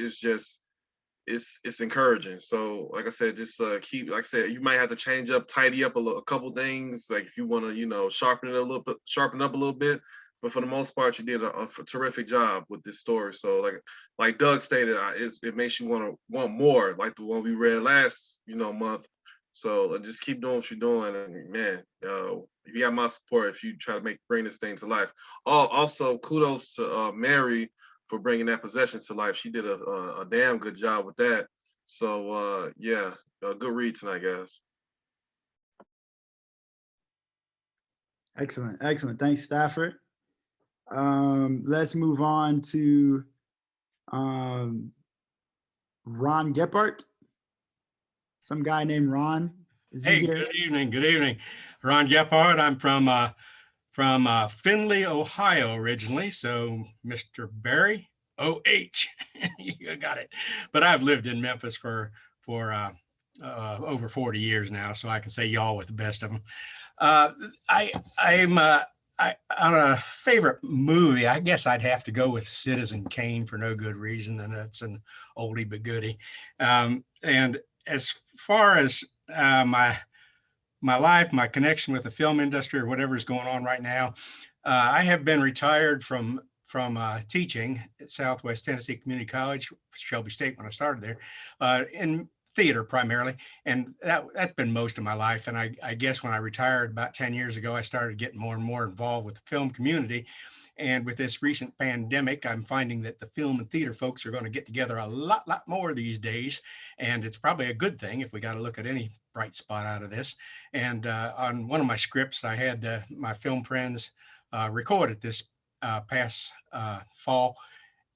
it's encouraging. So like I said, just keep, like I said, you might have to change up, tidy up a couple things, like if you want to sharpen up a little bit, but for the most part you did a terrific job with this story. So like Doug stated, it makes you want more, like the one we read last month. So just keep doing what you're doing, and man, you got my support if you try to bring this thing to life. Also kudos to Mary for bringing that possession to life. She did a damn good job with that. So yeah, a good read tonight, guys. Excellent. Thanks, Stafford. Let's move on to Ron Gephardt. Some guy named Ron. Hey, good evening. Ron Gephardt. I'm from Findlay, Ohio originally. So Mr. Barry, O-H, you got it. But I've lived in Memphis for over 40 years now, so I can say y'all with the best of them. I'm on a favorite movie, I guess I'd have to go with Citizen Kane for no good reason, and it's an oldie but goodie. And as far as my life, my connection with the film industry or whatever is going on right now, I have been retired from teaching at Southwest Tennessee Community College, Shelby State, when I started there, theater primarily, and that's been most of my life. And I guess when I retired about 10 years ago, I started getting more and more involved with the film community. And with this recent pandemic, I'm finding that the film and theater folks are going to get together a lot more these days. And it's probably a good thing if we got to look at any bright spot out of this. And on one of my scripts, I had my film friends record it this past fall.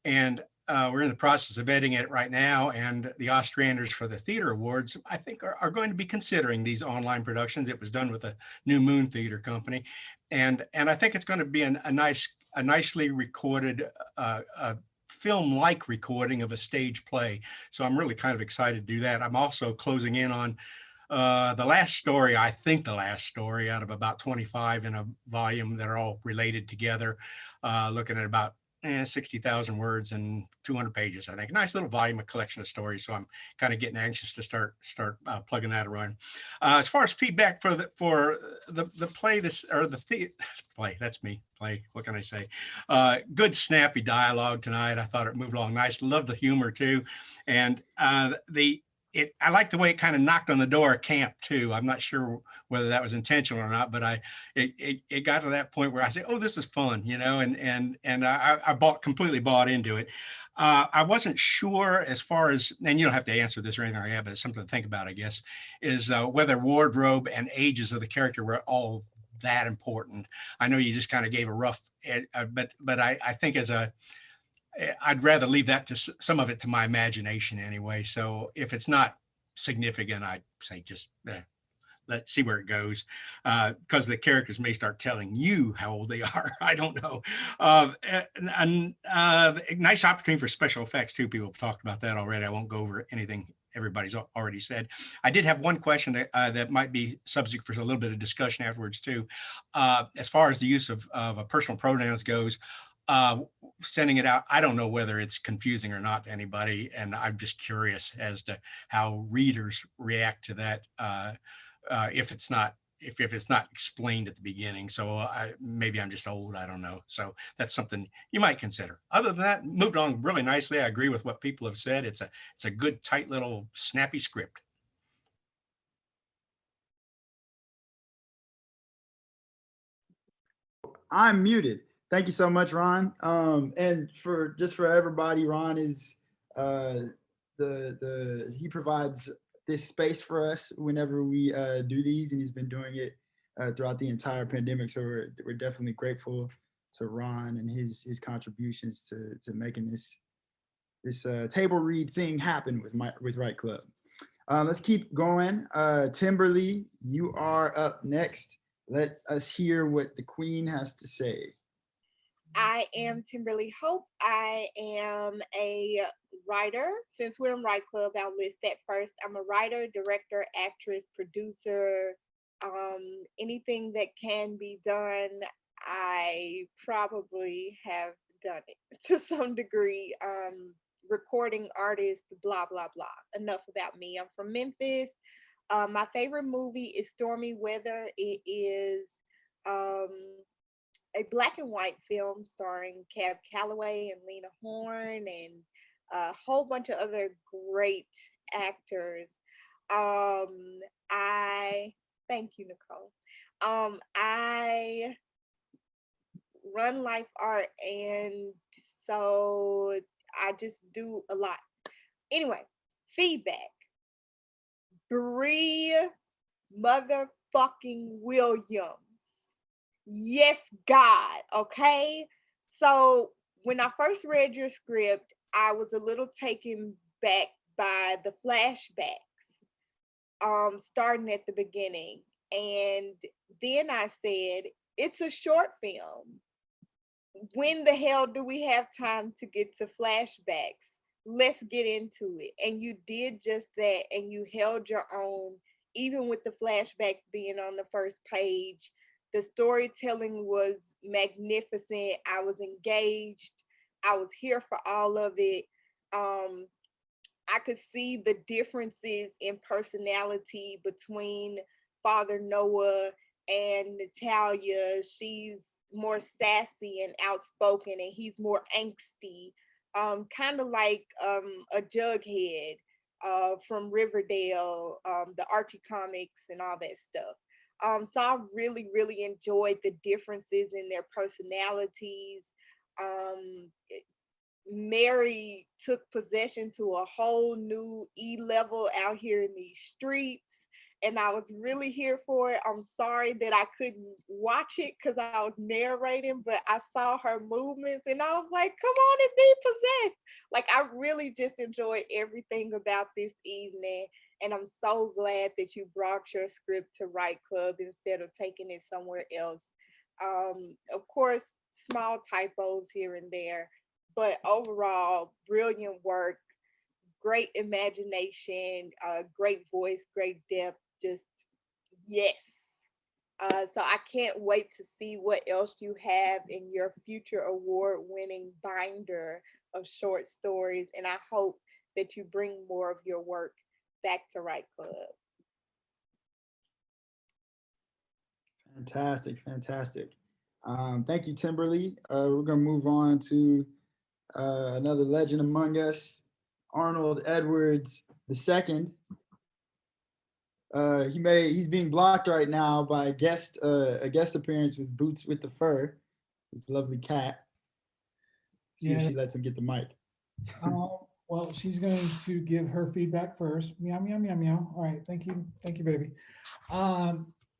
And we're in the process of editing it right now. And the Ostranders for the Theater Awards, I think, are going to be considering these online productions. It was done with a New Moon Theater company. And I think it's going to be a nicely recorded film-like recording of a stage play. So I'm really kind of excited to do that. I'm also closing in on the last story out of about 25 in a volume that are all related together, looking at about 60,000 words and 200 pages, I think. Nice little volume, a collection of stories. So I'm kind of getting anxious to start plugging that around. As far as feedback for the play, play, that's me, play, what can I say? Good snappy dialogue tonight. I thought it moved along nice. Love the humor too. And I like the way it kind of knocked on the door at camp too. I'm not sure whether that was intentional or not, but it got to that point where I said, "Oh, this is fun," and I completely bought into it. I wasn't sure as far as, and you don't have to answer this or anything like that, but it's something to think about, I guess, is whether wardrobe and ages of the character were all that important. I know you just kind of gave a rough, but I think I'd rather leave that to some of it to my imagination anyway. So if it's not significant, I'd say just let's see where it goes, because the characters may start telling you how old they are. I don't know. Nice opportunity for special effects too. People have talked about that already. I won't go over anything everybody's already said. I did have one question that might be subject for a little bit of discussion afterwards too. As far as the use of personal pronouns goes, sending it out, I don't know whether it's confusing or not to anybody, and I'm just curious as to how readers react to that if it's not explained at the beginning. So maybe I'm just old, I don't know. So that's something you might consider. Other than that, moved on really nicely. I agree with what people have said. It's a good, tight little snappy script. I'm muted. Thank you so much, Ron. And for everybody, Ron is he provides this space for us whenever we do these, and he's been doing it throughout the entire pandemic. So we're definitely grateful to Ron and his contributions to making this table read thing happen with Right Club. Let's keep going. Timberly, you are up next. Let us hear what the Queen has to say. I am Timberly Hope. I am a writer. Since we're in Right Club, I'll list that first. I'm a writer, director, actress, producer, anything that can be done, I probably have done it to some degree. Recording artist, blah, blah, blah. Enough about me. I'm from Memphis. My favorite movie is Stormy Weather. It is a black and white film starring Cab Calloway and Lena Horne and a whole bunch of other great actors. Thank you, Nicole. I run Life Art, and so I just do a lot. Anyway, feedback. Bri motherfucking Williams. Yes, God, okay? So when I first read your script, I was a little taken back by the flashbacks, starting at the beginning. And then I said, it's a short film. When the hell do we have time to get to flashbacks? Let's get into it. And you did just that, and you held your own, even with the flashbacks being on the first page. The storytelling was magnificent. I was engaged. I was here for all of it. I could see the differences in personality between Father Noah and Natalia. She's more sassy and outspoken, and he's more angsty, kind of like a Jughead. from Riverdale, the Archie comics and all that stuff. So I really, really enjoyed the differences in their personalities. Mary took possession to a whole new level out here in these streets, and I was really here for it. I'm sorry that I couldn't watch it because I was narrating, but I saw her movements and I was like, come on and be possessed. Like, I really just enjoyed everything about this evening, and I'm so glad that you brought your script to Write Club instead of taking it somewhere else. Of course, small typos here and there, but overall, brilliant work, great imagination, great voice, great depth, just yes. So I can't wait to see what else you have in your future award-winning binder of short stories, and I hope that you bring more of your work back to Write Club. Fantastic, fantastic. Thank you, Timberly. We're gonna move on to another legend among us, Arnold Edwards II. He's being blocked right now by a guest appearance with Boots with the Fur, his lovely cat. See if she lets him get the mic. Well, she's going to give her feedback first. Meow, meow, meow, meow. All right, thank you, baby.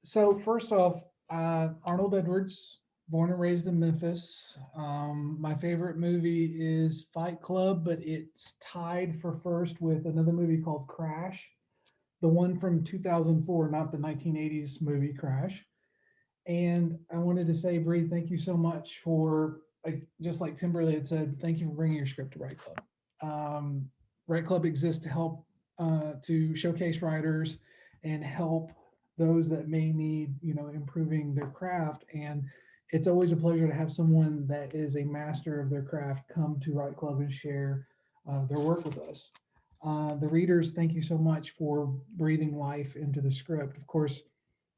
So first off, Arnold Edwards, born and raised in Memphis. My favorite movie is Fight Club, but it's tied for first with another movie called Crash, the one from 2004, not the 1980s movie Crash. And I wanted to say, Bri, thank you so much for, just like Timberly had said, thank you for bringing your script to Write Club. Write Club exists to help to showcase writers and help those that may need, improving their craft. And it's always a pleasure to have someone that is a master of their craft come to Write Club and share their work with us. The readers, thank you so much for breathing life into the script. Of course,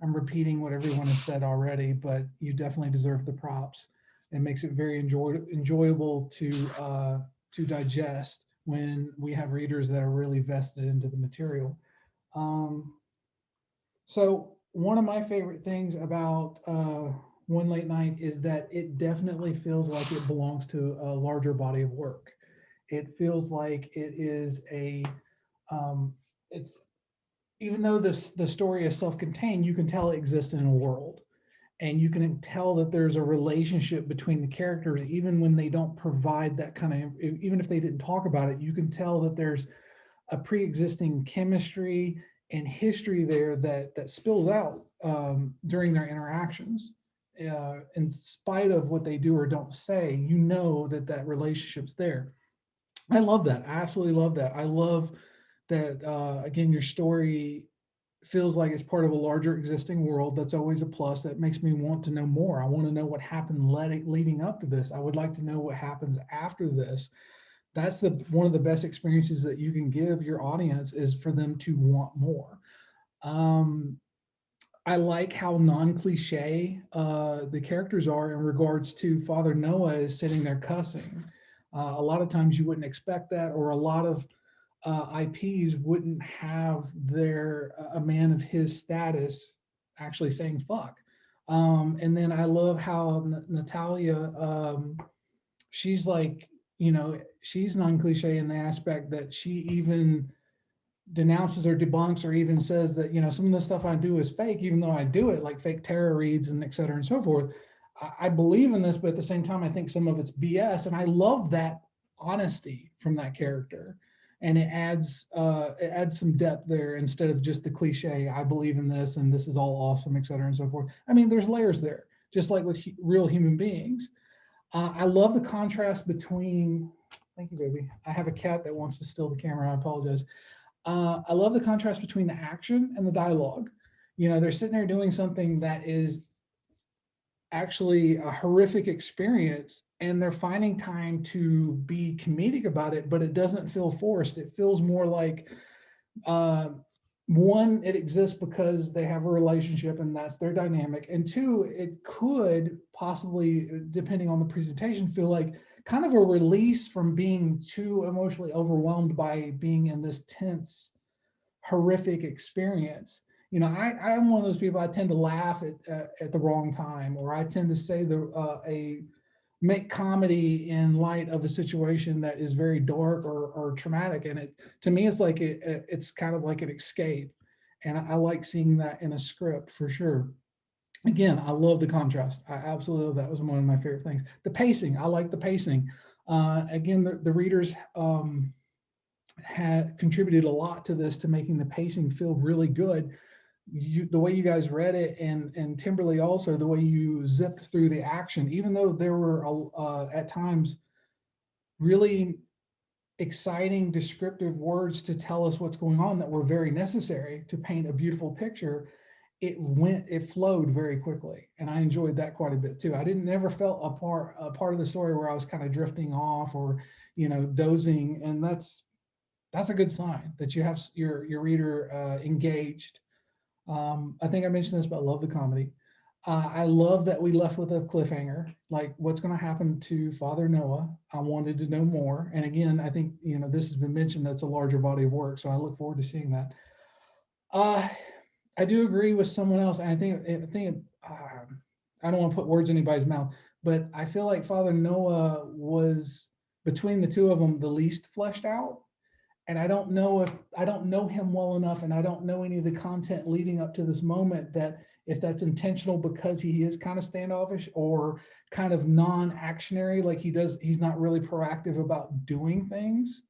I'm repeating what everyone has said already, but you definitely deserve the props. It makes it very enjoyable to digest when we have readers that are really vested into the material. So one of my favorite things about One Late Night is that it definitely feels like it belongs to a larger body of work. It feels like it is it's, even though the story is self-contained, you can tell it exists in a world. And you can tell that there's a relationship between the characters, even when they don't provide that kind of, even if they didn't talk about it, you can tell that there's a pre-existing chemistry and history there that spills out during their interactions. In spite of what they do or don't say, you know that relationship's there. I love that. I absolutely love that. I love that, again, your story feels like it's part of a larger existing world. That's always a plus. That makes me want to know more. I want to know what happened leading up to this. I would like to know what happens after this. That's one of the best experiences that you can give your audience, is for them to want more. I like how non-cliche the characters are in regards to Father Noah is sitting there cussing. A lot of times you wouldn't expect that, or a lot of IPs wouldn't have a man of his status actually saying fuck. And then I love how Natalia, she's like, she's non-cliche in the aspect that she even denounces or debunks or even says that, some of the stuff I do is fake, even though I do it, like fake tarot reads and et cetera and so forth. I believe in this, but at the same time, I think some of it's BS. And I love that honesty from that character. And it adds some depth there instead of just the cliche, I believe in this and this is all awesome, et cetera and so forth. I mean, there's layers there, just like with real human beings. I love the contrast between, thank you, baby. I have a cat that wants to steal the camera. I apologize. I love the contrast between the action and the dialogue. They're sitting there doing something that is actually a horrific experience, and they're finding time to be comedic about it, but it doesn't feel forced. It feels more like, one, it exists because they have a relationship and that's their dynamic. And two, it could possibly, depending on the presentation, feel like kind of a release from being too emotionally overwhelmed by being in this tense, horrific experience. You know, I'm one of those people, I tend to laugh at the wrong time, or I tend to say make comedy in light of a situation that is very dark or traumatic. And to me, it's like it's kind of like an escape. And I like seeing that in a script for sure. Again, I love the contrast. I absolutely love that. That was one of my favorite things. The pacing, I like the pacing. Again, the readers had contributed a lot to this, to making the pacing feel really good. The way you guys read it, and Timberly also, the way you zipped through the action, even though there were at times really exciting descriptive words to tell us what's going on that were very necessary to paint a beautiful picture, it flowed very quickly, and I enjoyed that quite a bit too. I never felt a part of the story where I was kind of drifting off or, you know, dozing, and that's a good sign that you have your reader engaged. I think I mentioned this, but I love the comedy. I love that we left with a cliffhanger, like what's going to happen to Father Noah. I wanted to know more. And again, I think, you know, this has been mentioned, that's a larger body of work. So I look forward to seeing that. I do agree with someone else. And I think I don't want to put words in anybody's mouth, but I feel like Father Noah was, between the two of them, the least fleshed out. And I don't know him well enough, and I don't know any of the content leading up to this moment, that if that's intentional because he is kind of standoffish or kind of non-actionary, like he's not really proactive about doing things,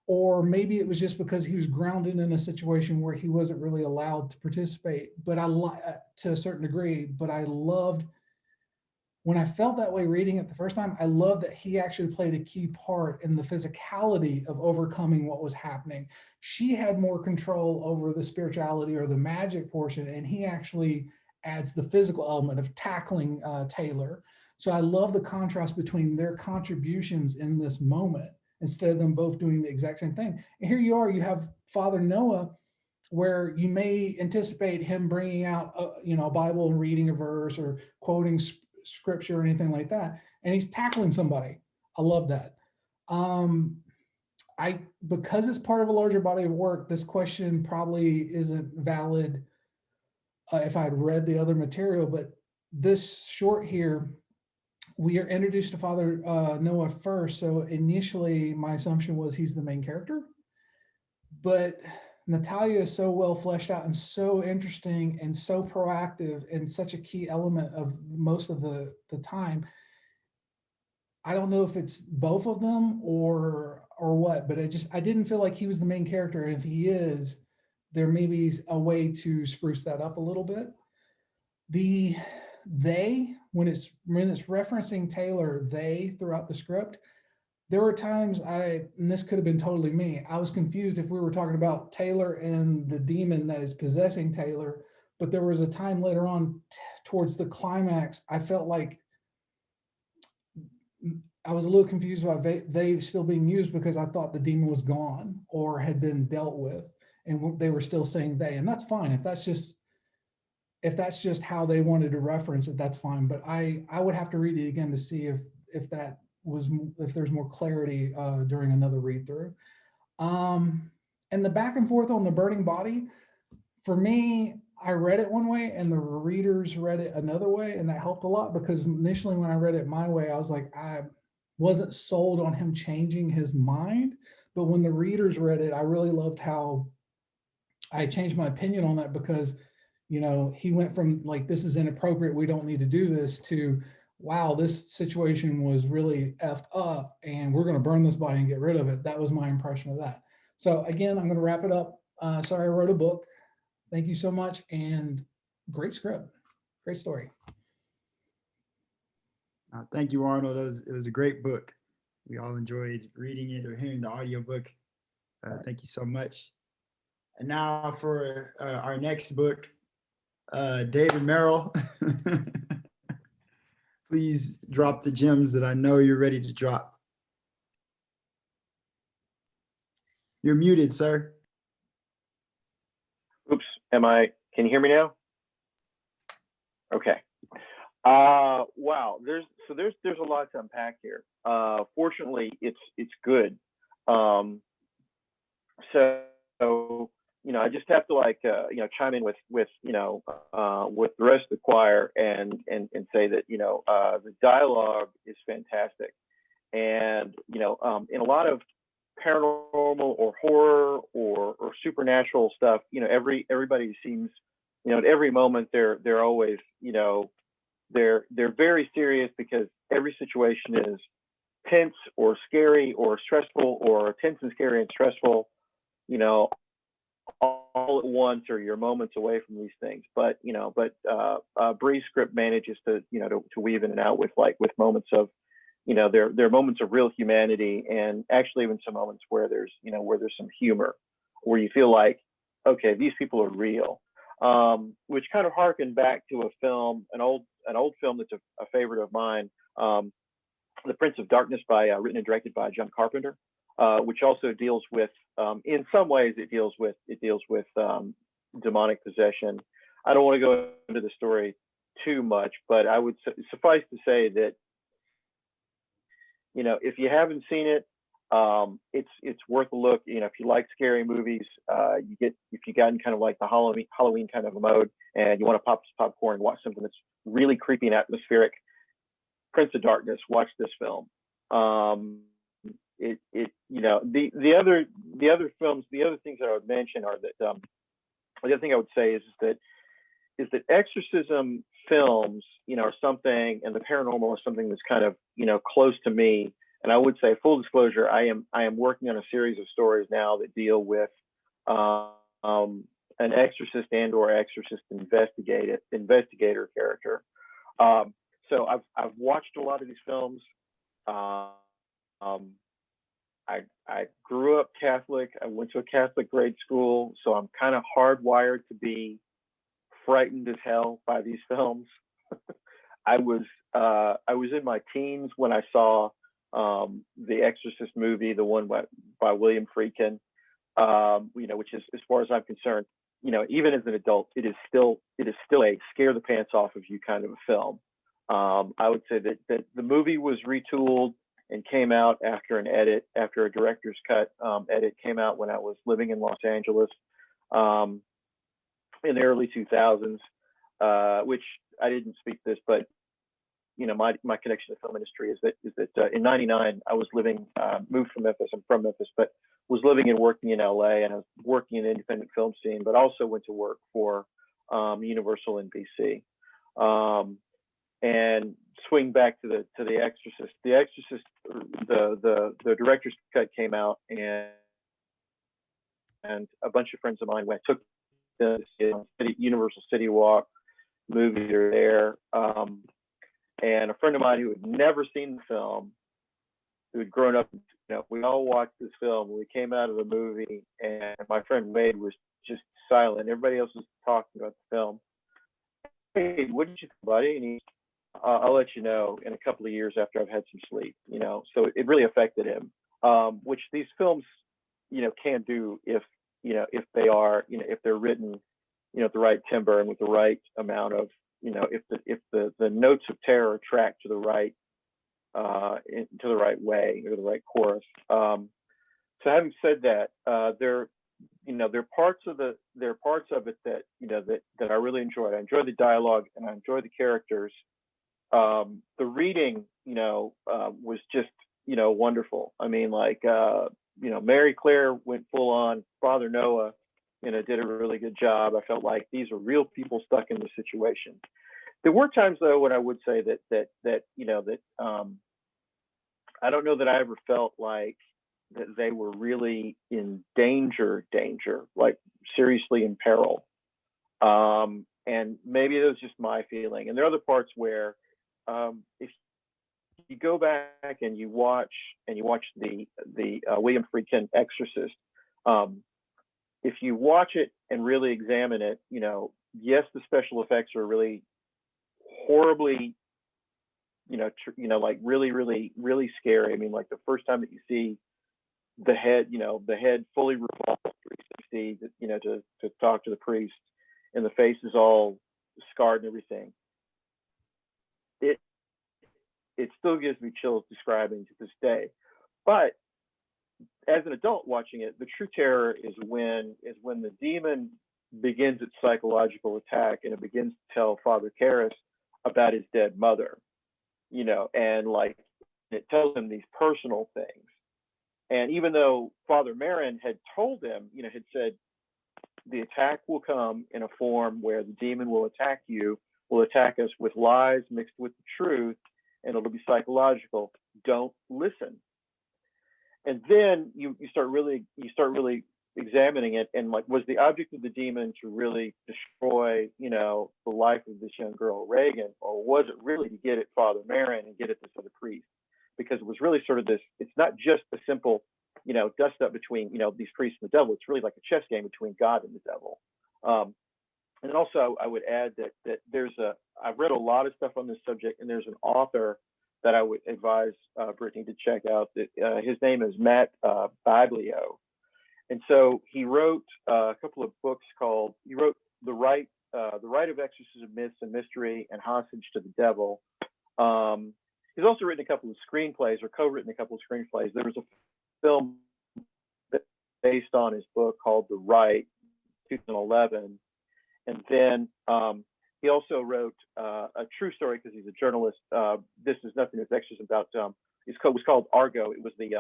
or maybe it was just because he was grounded in a situation where he wasn't really allowed to participate, but to a certain degree. But I loved, when I felt that way reading it the first time, I love that he actually played a key part in the physicality of overcoming what was happening. She had more control over the spirituality or the magic portion, and he actually adds the physical element of tackling Taylor. So I love the contrast between their contributions in this moment, instead of them both doing the exact same thing. And here you are, you have Father Noah, where you may anticipate him bringing out a Bible and reading a verse or quoting scripture or anything like that, and he's tackling somebody. I love that. Because it's part of a larger body of work, this question probably isn't valid if I had read the other material, but this short here, we are introduced to Father Noah first. So initially my assumption was he's the main character, but Natalia is so well fleshed out and so interesting and so proactive and such a key element of most of the time. I don't know if it's both of them or what, but I didn't feel like he was the main character. And if he is, there may be a way to spruce that up a little bit. When it's referencing Taylor, they throughout the script, there were times and this could have been totally me, I was confused if we were talking about Taylor and the demon that is possessing Taylor. But there was a time later on towards the climax, I felt like I was a little confused about they still being used, because I thought the demon was gone or had been dealt with, and they were still saying they, and that's fine. If that's just how they wanted to reference it, that's fine. But I would have to read it again to see if there's more clarity during another read through. And the back and forth on the burning body, for me, I read it one way and the readers read it another way, and that helped a lot, because initially when I read it my way, I was like, I wasn't sold on him changing his mind. But when the readers read it, I really loved how I changed my opinion on that, because he went from like, this is inappropriate, we don't need to do this, to wow, this situation was really effed up and we're going to burn this body and get rid of it. That was my impression of that. So again, I'm going to wrap it up. Sorry I wrote a book. Thank you so much, and great script, great story. Thank you, Arnold. It was a great book. We all enjoyed reading it or hearing the audiobook. Thank you so much. And now for our next book, David Merrill. Please drop the gems that I know you're ready to drop. You're muted, sir. Oops, can you hear me now? Okay. Wow, there's there's a lot to unpack here. Fortunately, it's good. Um, so I just have to chime in with with the rest of the choir and say that the dialogue is fantastic, and in a lot of paranormal or horror or supernatural stuff, everybody seems, at every moment they're always, they're very serious because every situation is tense or scary or stressful or tense and scary and stressful, all at once, or you're moments away from these things. But Bri's script manages to weave in and out with moments of, there are moments of real humanity, and actually even some moments where there's some humor, where you feel like, okay, these people are real, which kind of harkened back to a film, an old film that's a favorite of mine, The Prince of Darkness, written and directed by John Carpenter, which also deals with, in some ways, it deals with demonic possession. I don't want to go into the story too much, but I would suffice to say that, if you haven't seen it, it's worth a look. If you like scary movies, if you got in kind of like the Halloween kind of a mode, and you want to pop some popcorn and watch something that's really creepy and atmospheric, Prince of Darkness, watch this film. The other films, the other things that I would mention are that the other thing I would say is that exorcism films, are something, and the paranormal is something that's kind of, close to me. And I would say, full disclosure, I am working on a series of stories now that deal with an exorcist or exorcist investigator character. So I've watched a lot of these films. I grew up Catholic. I went to a Catholic grade school, so I'm kind of hardwired to be frightened as hell by these films. I was in my teens when I saw the Exorcist movie, the one by William Friedkin, which is, as far as I'm concerned, even as an adult, it is still a scare the pants off of you kind of a film. I would say that the movie was retooled and came out after a director's cut edit came out when I was living in Los Angeles in the early 2000s, which I didn't speak this, but my connection to the film industry is that in '99 I was moved from Memphis. I'm from Memphis, but was living and working in LA, and I was working in the independent film scene, but also went to work for Universal in BC. And swing back to the Exorcist. The Exorcist, the director's cut came out, and a bunch of friends of mine took the Universal City Walk movie there. And a friend of mine who had never seen the film, who had grown up, we all watched this film. We came out of the movie, and my friend Wade was just silent. Everybody else was talking about the film. Hey, what did you think, buddy? And I'll let you know in a couple of years after I've had some sleep. So it really affected him, which these films, can do if they are, if they're written, at the right timbre and with the right amount of, if the notes of terror track to the right way, or the right chorus. So having said that, there are parts of it that that I really enjoyed. I enjoyed the dialogue and I enjoyed the characters. The reading, was just, wonderful. I mean, Mary Claire went full on. Father Noah, did a really good job. I felt like these are real people stuck in the situation. There were times, though, when I would say that I don't know that I ever felt like that they were really in danger, like seriously in peril. And maybe it was just my feeling. And there are other parts where, if you go back and you watch the William Friedkin Exorcist, if you watch it and really examine it, yes, the special effects are really horribly, like really, really, really scary. I mean, like the first time that you see the head fully revolved 360, to talk to the priest, and the face is all scarred and everything. it still gives me chills describing to this day. But as an adult watching it, the true terror is when the demon begins its psychological attack and it begins to tell Father Karras about his dead mother, you know, and like it tells him these personal things. And even though Father Marin had told him, you know, had said the attack will come in a form where the demon will attack you, will attack us with lies mixed with the truth, and it'll be psychological. Don't listen. And then you start really examining it, and like, was the object of the demon to really destroy, you know, the life of this young girl Reagan, or was it really to get at Father Marin and get at this other priest? Because it was really sort of this, it's not just a simple, you know, dust up between, you know, these priests and the devil. It's really like a chess game between God and the devil. And also I would add that I've read a lot of stuff on this subject, and there's an author that I would advise Brittany to check out. That his name is Matt Baglio. And so he wrote a couple of books called, he wrote The Rite of Exorcism, Myths and Mystery, and Hostage to the Devil. He's also written a couple of screenplays, or co-written a couple of screenplays. There was a film based on his book called The Rite, 2011. And then he also wrote a true story, because he's a journalist. This is nothing with exorcism about. It was called Argo. It was the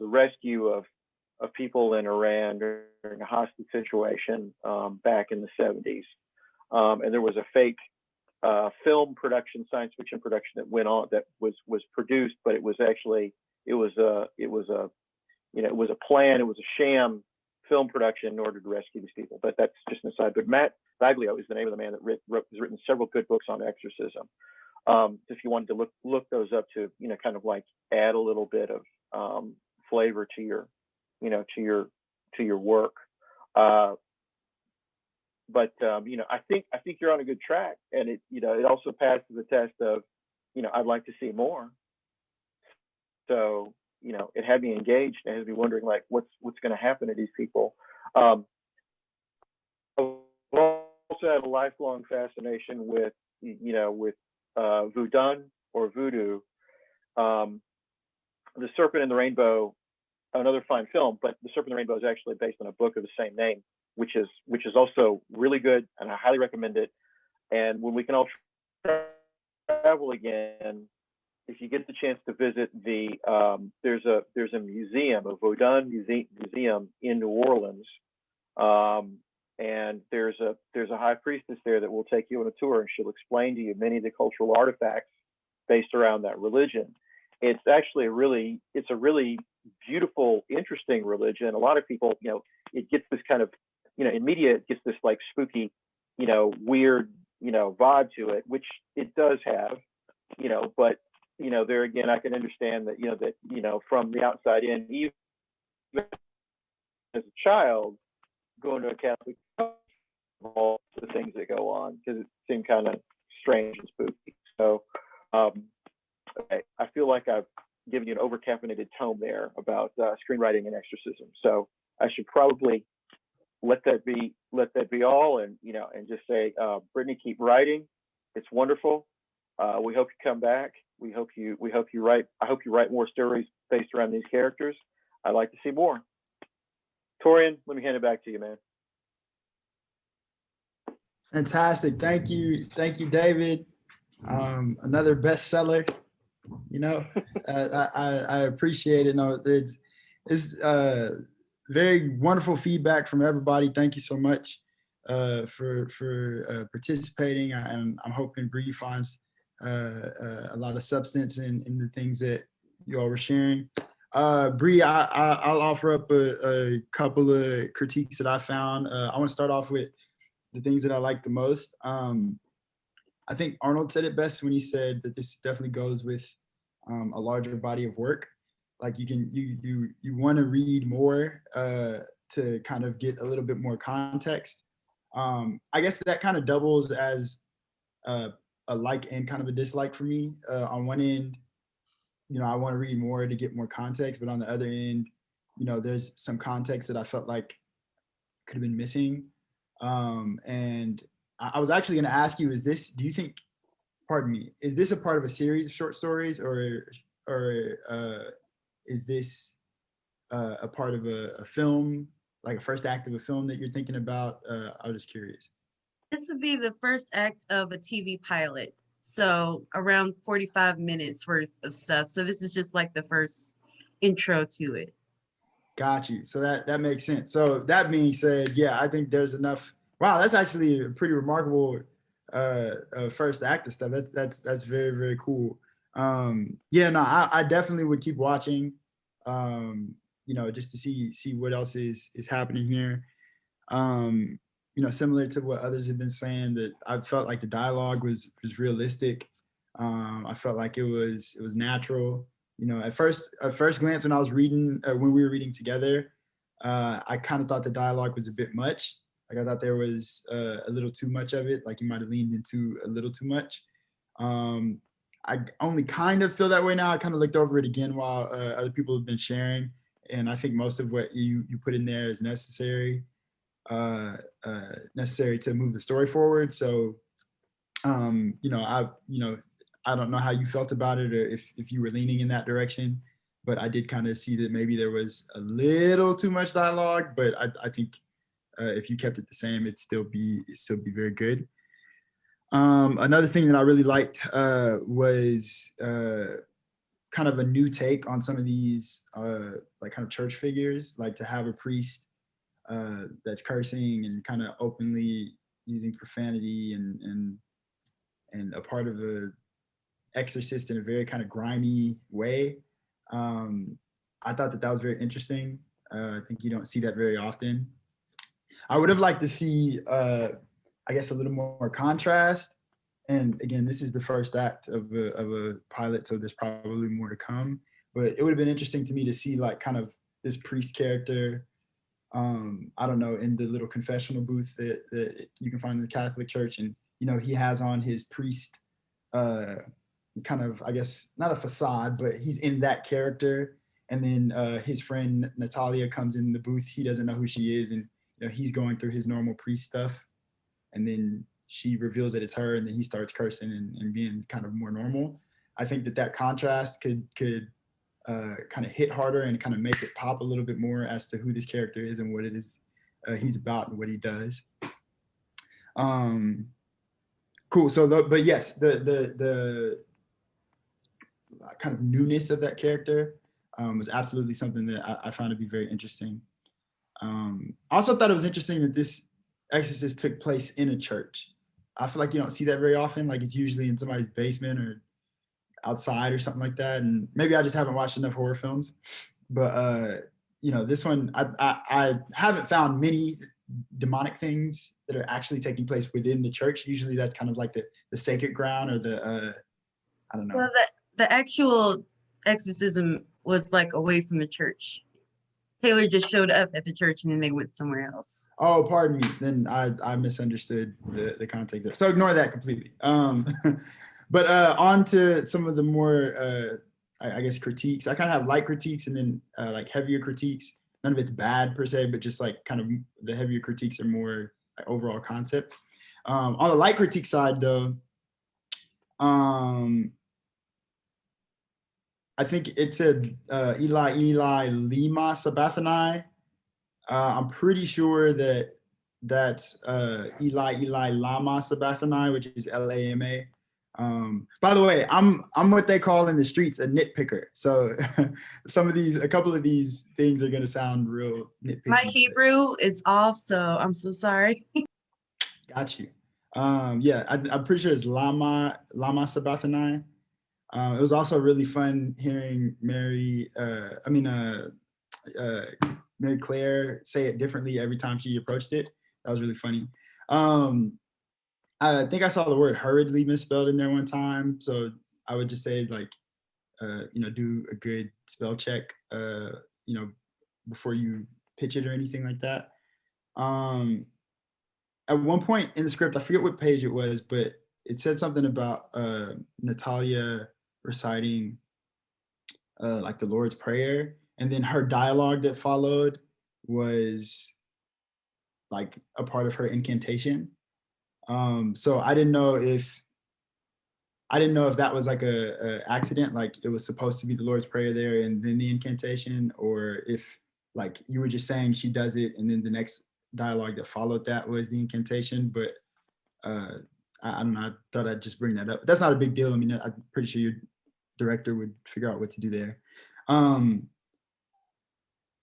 rescue of people in Iran during a hostage situation back in the 70s. And there was a fake film production, science fiction production that went on, that was produced, but it was actually it was a plan. It was a sham film production in order to rescue these people. But that's just an aside. But Matt Baglio is the name of the man that has written several good books on exorcism. If you wanted to look those up to, you know, kind of like add a little bit of flavor to your, you know, to your work. But you know, I think you're on a good track, and it, you know, it also passes the test of, you know, I'd like to see more. So, you know, it had me engaged, and had me wondering, like, what's going to happen to these people. I've also had a lifelong fascination with, you know, with voodoo or voodoo. The Serpent and the Rainbow, another fine film, but The Serpent and the Rainbow is actually based on a book of the same name, which is also really good, and I highly recommend it. And when we can all travel again, if you get the chance to visit there's a museum, a Vaudin museum in New Orleans, and there's a high priestess there that will take you on a tour, and she'll explain to you many of the cultural artifacts based around that religion. It's actually a really beautiful, interesting religion. A lot of people, you know, it gets this kind of, you know, in media, it gets this like spooky, you know, weird, you know, vibe to it, which it does have, you know, but, you know, there again, I can understand that, you know, from the outside in, even as a child, going to a Catholic, all the things that go on, because it seemed kind of strange and spooky. So okay, I feel like I've given you an overcaffeinated tome there about screenwriting and exorcism. So I should probably let that be all, and, you know, and just say, Brittany, keep writing. It's wonderful. We hope you come back. I hope you write more stories based around these characters. I'd like to see more. Torian, let me hand it back to you, man. Fantastic. Thank you, David. Another bestseller. You know, I appreciate it. No, it's very wonderful feedback from everybody. Thank you so much for participating, and I'm hoping Bri finds a lot of substance in the things that you all were sharing. Bri, I'll offer up a couple of critiques that I found. I want to start off with the things that I like the most. I think Arnold said it best when he said that this definitely goes with a larger body of work. Like you want to read more to kind of get a little bit more context. I guess that kind of doubles as a like and kind of a dislike for me. On one end, you know, I want to read more to get more context, but on the other end, you know, there's some context that I felt like could have been missing. And I was actually going to ask you, do you think pardon me, is this a part of a series of short stories, or is this a part of a film, like a first act of a film that you're thinking about? I was just curious. This would be the first act of a TV pilot. So around 45 minutes worth of stuff. So this is just like the first intro to it. Got you. So that makes sense. So that being said, yeah, I think there's enough. Wow, that's actually a pretty remarkable first act of stuff. That's very, very cool. Yeah, no, I definitely would keep watching. Just to see what else is happening here. Similar to what others have been saying, that I felt like the dialogue was realistic. I felt like it was natural. At first glance, when I was reading, when we were reading together, I kind of thought the dialogue was a bit much. Like I thought there was a little too much of it. Like you might have leaned into a little too much. I only kind of feel that way now. I kind of looked over it again while other people have been sharing, and I think most of what you put in there is necessary to move the story forward. So, I don't know how you felt about it, or if you were leaning in that direction, but I did kind of see that maybe there was a little too much dialogue, but I think if you kept it the same, it'd still be very good. Another thing that I really liked was kind of a new take on some of these like kind of church figures, like to have a priest that's cursing and kind of openly using profanity and a part of the exorcist in a very kind of grimy way. I thought that was very interesting. I think you don't see that very often. I would have liked to see, I guess, a little more contrast. And again, this is the first act of a pilot, so there's probably more to come. But it would have been interesting to me to see like kind of this priest character, I don't know, in the little confessional booth that you can find in the Catholic Church. And, he has on his priest kind of, I guess, not a facade, but he's in that character. And then his friend Natalia comes in the booth. He doesn't know who she is. And, he's going through his normal priest stuff. And then she reveals that it's her, and then he starts cursing and being kind of more normal. I think that contrast could kind of hit harder and kind of make it pop a little bit more as to who this character is and what it is he's about and what he does. Cool. So, but yes, the kind of newness of that character was absolutely something that I found to be very interesting. I also thought it was interesting that this exorcist took place in a church. I feel like you don't see that very often. Like it's usually in somebody's basement or outside or something like that. And maybe I just haven't watched enough horror films, but this one, I haven't found many demonic things that are actually taking place within the church. Usually that's kind of like the sacred ground or the, I don't know. Well, the actual exorcism was like away from the church. Taylor just showed up at the church and then they went somewhere else. Oh, pardon me. Then I misunderstood the context there. So ignore that completely. But on to some of the more, I guess, critiques. I kind of have light critiques and then like heavier critiques. None of it's bad per se, but just like kind of the heavier critiques are more like overall concept. On the light critique side, though, I think it said Eli Lima Sabathani. I'm pretty sure that's Eli Lama Sabathani, which is Lama. By the way, I'm what they call in the streets a nitpicker. So a couple of these things are gonna sound real nitpicky. My Hebrew is also, I'm so sorry. Got you. Yeah, I'm pretty sure it's Lama Sabathani. It was also really fun hearing Mary Claire say it differently every time she approached it. That was really funny. I think I saw the word hurriedly misspelled in there one time. So I would just say like, do a good spell check, before you pitch it or anything like that. At one point in the script, I forget what page it was, but it said something about Natalia reciting like the Lord's Prayer. And then her dialogue that followed was like a part of her incantation. So I didn't know if I didn't know if that was like a accident, like it was supposed to be the Lord's Prayer there and then the incantation, or if like you were just saying she does it and then the next dialogue that followed that was the incantation. But I don't know. I thought I'd just bring that up. That's not a big deal. I mean, I'm pretty sure your director would figure out what to do there.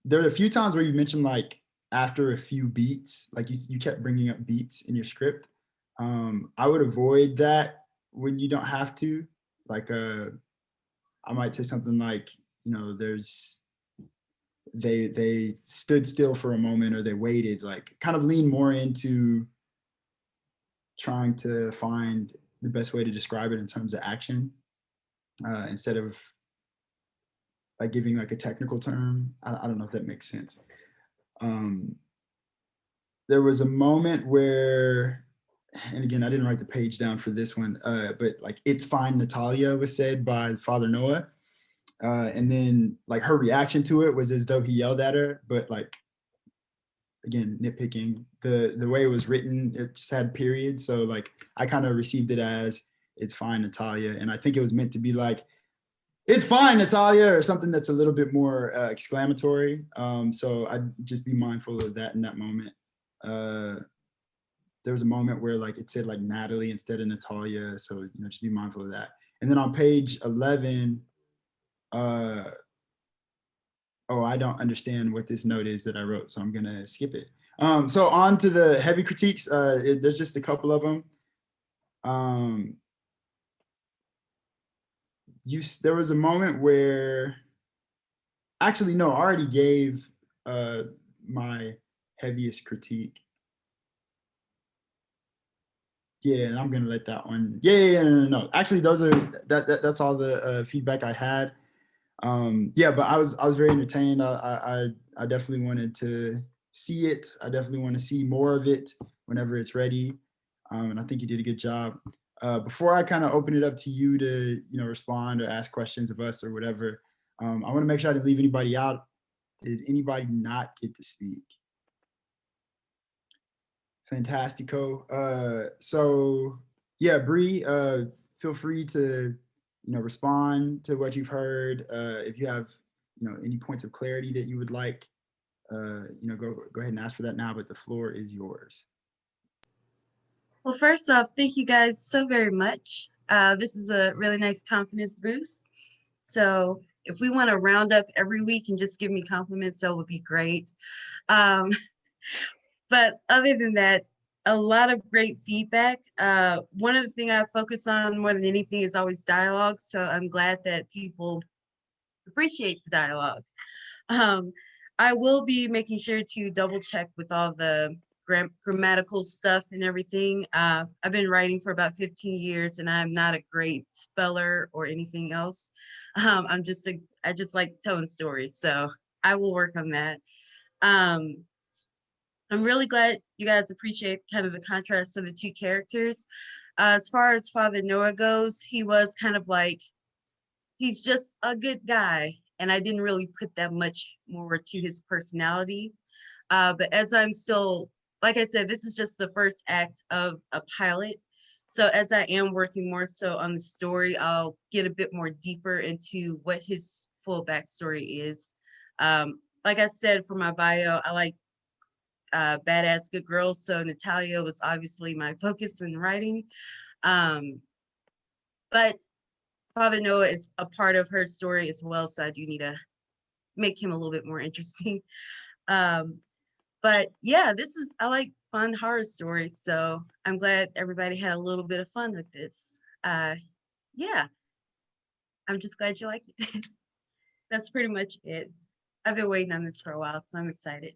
There are a few times where you mentioned like after a few beats, like you kept bringing up beats in your script. I would avoid that when you don't have to. Like I might say something like, you know, they stood still for a moment or they waited, like kind of lean more into trying to find the best way to describe it in terms of action, instead of like giving like a technical term. I don't know if that makes sense. There was a moment where, and again, I didn't write the page down for this one, but like, "It's fine, Natalia" was said by Father Noah. And then like her reaction to it was as though he yelled at her, but like, again, nitpicking, the way it was written, it just had periods. So like, I kind of received it as "It's fine, Natalia." And I think it was meant to be like, "It's fine, Natalia," or something that's a little bit more exclamatory. So I'd just be mindful of that in that moment. There was a moment where like it said like Natalie instead of Natalia. So, you know, just be mindful of that. And then on page 11, oh, I don't understand what this note is that I wrote, so I'm gonna skip it. So on to the heavy critiques. There's just a couple of them. There was a moment where, actually, no, I already gave my heaviest critique. Yeah, and I'm gonna let that one. Yeah, no. Actually, those are that's all the feedback I had. Yeah, but I was very entertained. I definitely wanted to see it. I definitely want to see more of it whenever it's ready. And I think you did a good job. Before I kind of open it up to you to, you know, respond or ask questions of us or whatever, I want to make sure I didn't leave anybody out. Did anybody not get to speak? Fantastico. So yeah, Bri, feel free to, you know, respond to what you've heard. If you have, you know, any points of clarity that you would like, you know, go ahead and ask for that now, but the floor is yours. Well, first off, thank you guys so very much. This is a really nice confidence boost. So if we want to round up every week and just give me compliments, that would be great. But other than that, a lot of great feedback. One of the things I focus on more than anything is always dialogue. So I'm glad that people appreciate the dialogue. I will be making sure to double check with all the grammatical stuff and everything. I've been writing for about 15 years and I'm not a great speller or anything else. I just like telling stories. So I will work on that. I'm really glad you guys appreciate kind of the contrast of the two characters. As far as Father Noah goes, he was kind of like, he's just a good guy. And I didn't really put that much more to his personality. But as I'm still, like I said, this is just the first act of a pilot. So as I am working more so on the story, I'll get a bit more deeper into what his full backstory is. Like I said, for my bio, I like badass good girls. So Natalia was obviously my focus in writing. But Father Noah is a part of her story as well. So I do need to make him a little bit more interesting. But yeah, I like fun horror stories. So I'm glad everybody had a little bit of fun with this. Yeah, I'm just glad you liked it. That's pretty much it. I've been waiting on this for a while, so I'm excited.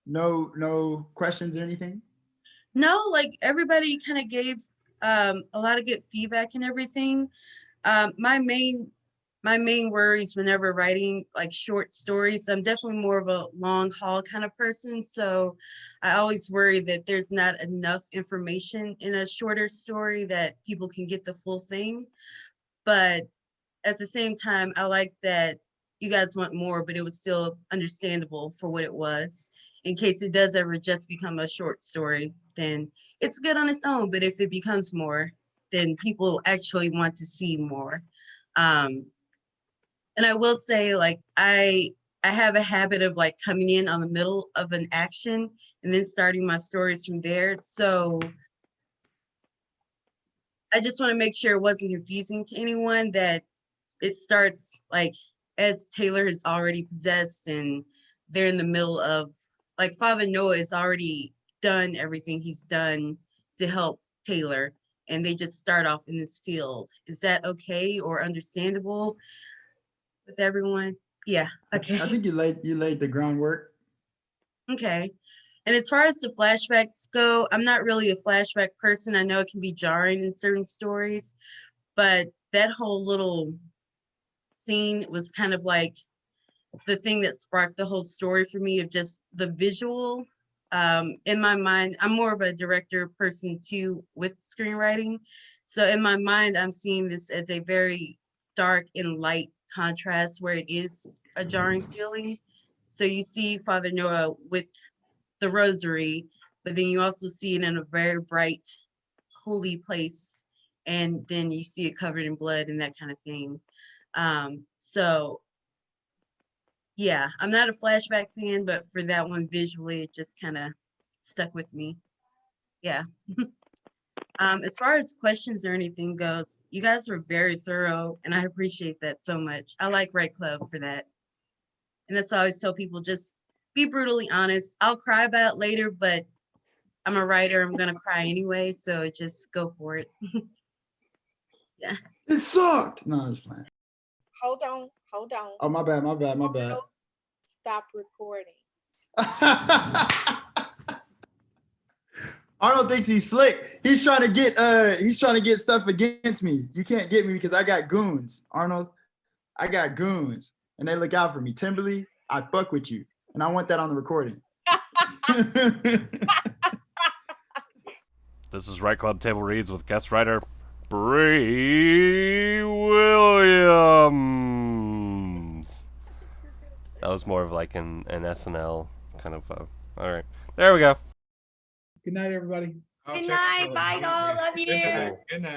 No questions or anything? No, like everybody kind of gave a lot of good feedback and everything. My main worries whenever writing like short stories, I'm definitely more of a long haul kind of person. So I always worry that there's not enough information in a shorter story that people can get the full thing. But at the same time, I like that you guys want more, but it was still understandable for what it was. in case it does ever just become a short story, then it's good on its own. But if it becomes more, then people actually want to see more. And I will say, like, I have a habit of like coming in on the middle of an action and then starting my stories from there. So I just want to make sure it wasn't confusing to anyone, that it starts like as Taylor is already possessed and they're in the middle of, like, Father Noah has already done everything he's done to help Taylor, and they just start off in this field. Is that okay or understandable with everyone? Yeah, okay. I think you laid the groundwork. Okay. And as far as the flashbacks go, I'm not really a flashback person. I know it can be jarring in certain stories, but that whole little scene was kind of like the thing that sparked the whole story for me, of just the visual. In my mind, I'm more of a director person too with screenwriting. So in my mind, I'm seeing this as a very dark and light contrast where it is a jarring feeling. So you see Father Noah with the rosary, but then you also see it in a very bright, holy place. And then you see it covered in blood and that kind of thing. So yeah, I'm not a flashback fan, but for that one visually, it just kind of stuck with me. Yeah. As far as questions or anything goes, you guys were very thorough, and I appreciate that so much. I like Right Club for that. And that's why I always tell people, just be brutally honest. I'll cry about it later, but I'm a writer. I'm going to cry anyway, so just go for it. Yeah. It sucked. No, I'm just playing. Hold on. Oh, my bad. Stop recording. Arnold thinks he's slick. He's trying to get stuff against me. You can't get me because I got goons, Arnold. I got goons, and they look out for me. Timberly, I fuck with you, and I want that on the recording. This is Right Club Table Reads with guest writer Bri Williams. That was more of like an SNL kind of. All right, there we go. Good night, everybody. Good night. Bye, all. Love you. Good night.